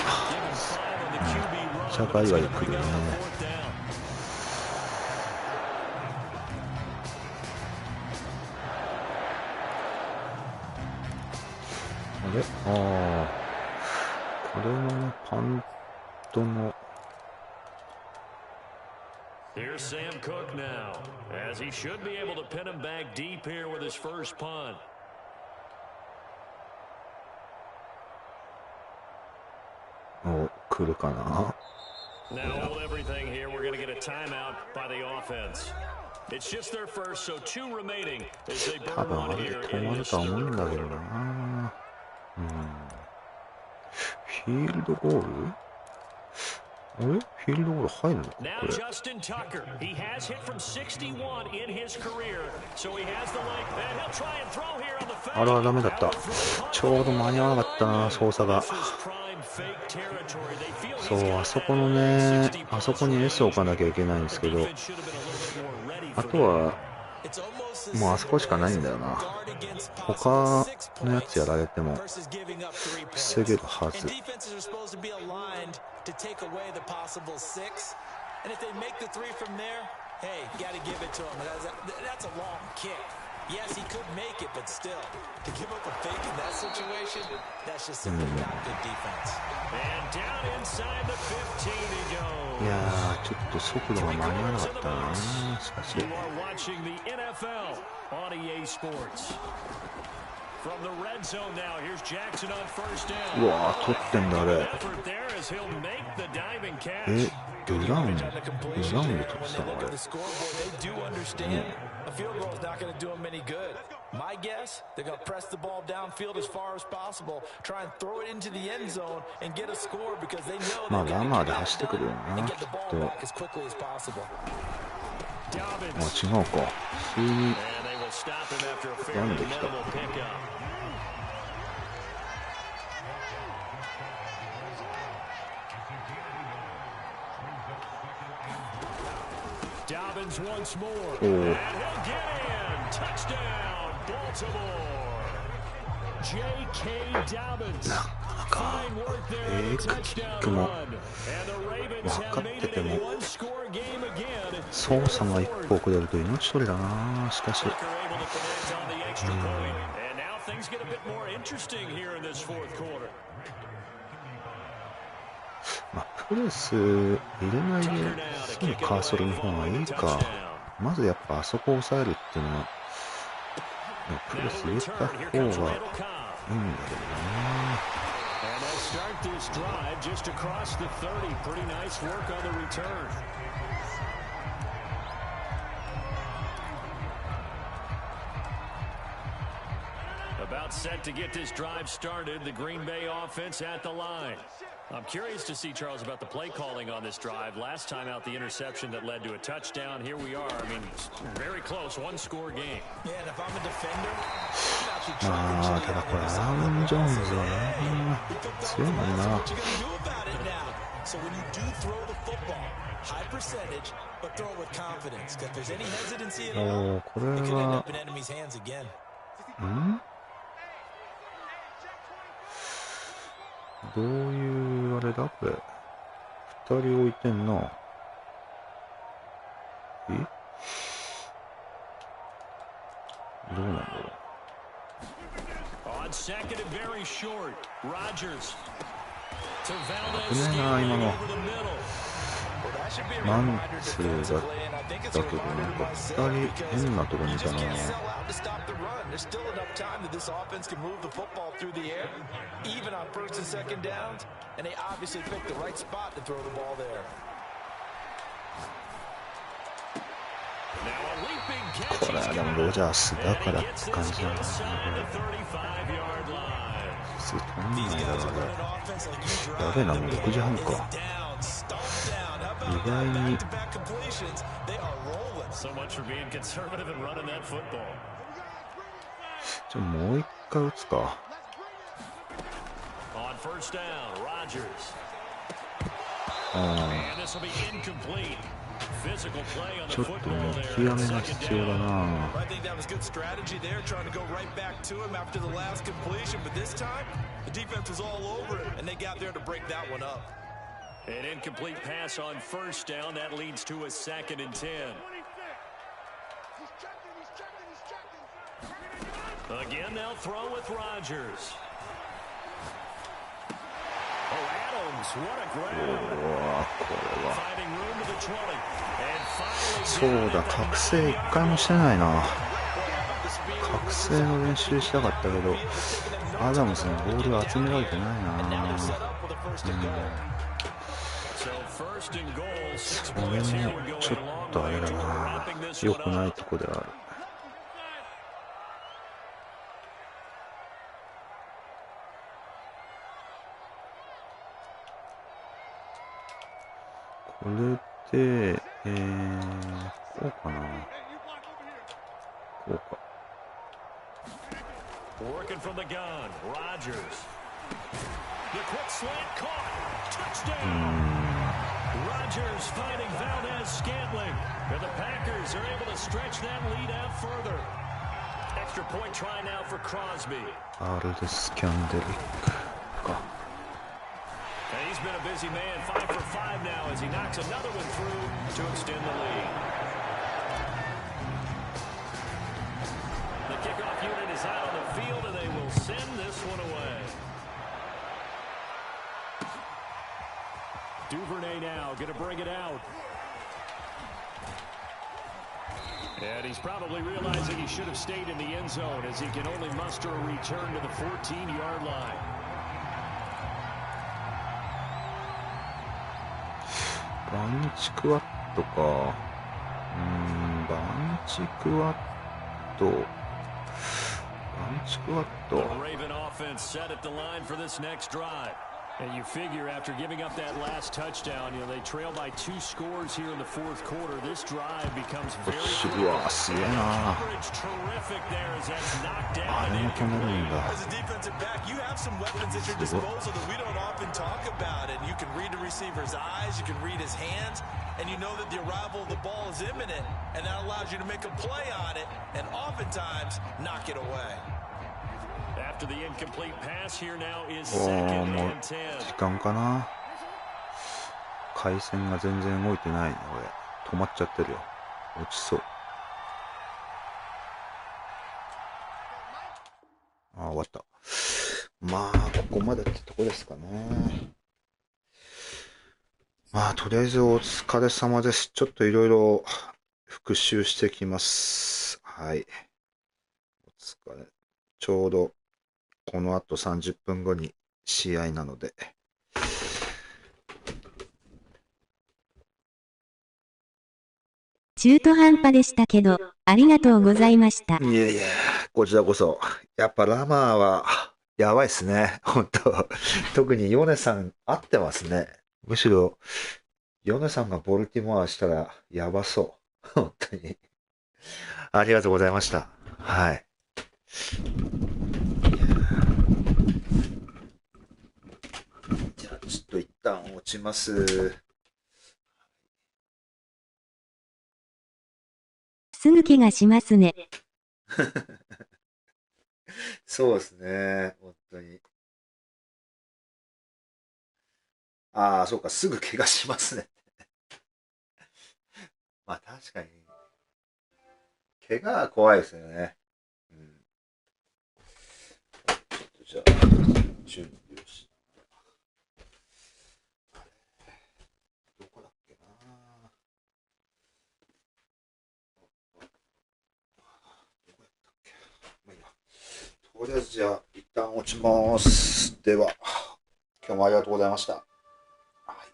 社会外で来るよね。あれこれはね、パントの
Here's Sam Cook now, as he should be able to pin him back deep here with his first punt.
来るかな。
Now hold everything here. We're going to get a timeout by the offense. It's just their first, so 2 remaining as they burn one here in this third quarter.
フィールドゴール？あれ？フィールドゴール入るの？これ。
Now Justin Tucker, he has hit from 61 in his career, so he has the length, and he'll try and throw here on the fake.
あらダメだった。ちょうど間に合わなかったな、操作が。そう、あそこのね、あそこに S を置かなきゃいけないんですけど、あとはもうあそこしかないんだよな。他のやつやられても防げるはず。
Yes, he could make it, but still, to give up a fake in that situation, that's just simply not good defense.
And down inside the 15 he goes.
いやー、ちょっと速度が間に合わなかったな。しかし。うわー、取ってんだあれ。裏ラウンド取ってたのあれ。
My guess, they're going to press the ball downfield as far as possible, try and throw it into the end zone and get a score because they know they can get the ball back as quickly as possible.
あ、違うか。普通にランできた。
Dobbins once more. And he'll get in. Touchdown, Baltimore. J.K. Dobbins. Fine work there on the touchdown run. And the Ravens have made it a one-score game again.
操作が一歩遅れると命取りだな。しかし。
And now things get a bit more interesting here in this fourth quarter.
まあ、プレス入れないですぐカーソルの方がいいか。まずやっぱあそこを抑えるっていうのは、プレス入れた方がいいんだけどな。
About set to get this drive started, the Green Bay offense at the line. I'm curious to see, Charles, about the play calling on this drive. Last time out, the interception that led to a touchdown. Here we are. I mean, very close, one-score game.
Yeah, and if I'm a defender,
まあ、ただこれアーロン・ジョーンズはな、強いもんな。
So when you do throw the football, high percentage, but throw it with confidence. If there's any hesitancy at all, it could end up in enemy's hands again.
どういうあれだこれ。二人置いてんな。どうなんだろう。危ねえな、今の。マンツーだったけど、なんか二人変なとこにいたな。
There's still enough time that this offense can move the football through the air, even on first and second downs, and they obviously picked the right spot to throw the ball there.
これはでもロジャースだからって感じだな。普通飛んないだろうね。やべえな、もう6時半か。意外に。もう一回打つか。ちょっと見極めが必要だな。
An incomplete pass on first down. That leads to a 2nd and 10. Again, they'll throw with Rodgers. Oh, Adams, what a grab. Finding room to the 20. And finally,
そうだ、覚醒一回もしてないな。覚醒の練習したかったけど、アダムスのボール集められてないな。それもちょっとあれだな。良くないとこである。これで、こうかな。こうか。
Working from the gun, Rodgers. The quick slant caught. Touchdown. Rodgers finding Valdez-Scantling. And the Packers are able to stretch that lead out further. Extra point try now for Crosby.
アルデスキャンデリックか。
And he's been a busy man, 5 for 5 now as he knocks another one through to extend the lead. The kickoff unit is out on the field, and they will send this one away. Duvernay now going to bring it out. And he's probably realizing he should have stayed in the end zone as he can only muster a return to the 14-yard line.
バンチクワットか。バンチクワット。バンチクワット。
The Raven offense set at the line for this next drive. And you figure after giving up that last touchdown, they trail by 2 scores here in the fourth quarter. This drive becomes very
terrific
there as that's knocked down.
As a defensive back, you have some weapons at your disposal that we don't often talk about. And you can read the receiver's eyes, you can read his hands, and you know that the arrival of the ball is imminent, and that allows you to make a play on it, and oftentimes knock it away.
After the incomplete pass, here now is second and 10.
時間かな。回線が全然動いてないね、これ。止まっちゃってるよ。落ちそう。終わった。まあ、ここまでってとこですかね。まあ、とりあえずお疲れ様です。ちょっといろいろ復習してきます。はい。お疲れ。ちょうどこの後30分後に試合なので。
中途半端でしたけど、ありがとうございました。
いえいえ、こちらこそ。やっぱラマーはやばいっすね。本当特にヨネさん合ってますね。むしろ、ヨネさんがボルティモアしたらやばそう。本当に。ありがとうございました。はい。じゃあ、ちょっと一旦落ちます。
すぐ気がしますね。
そうですね。本当に。ああ、そうか。すぐ怪我しますね。まあ確かに。怪我は怖いですよね。うん。ちょっとじゃあ、準備をし。どこだっけな。どこやったっけ。まあいいや。とりあえずじゃあ、一旦落ちます。では、今日もありがとうございました。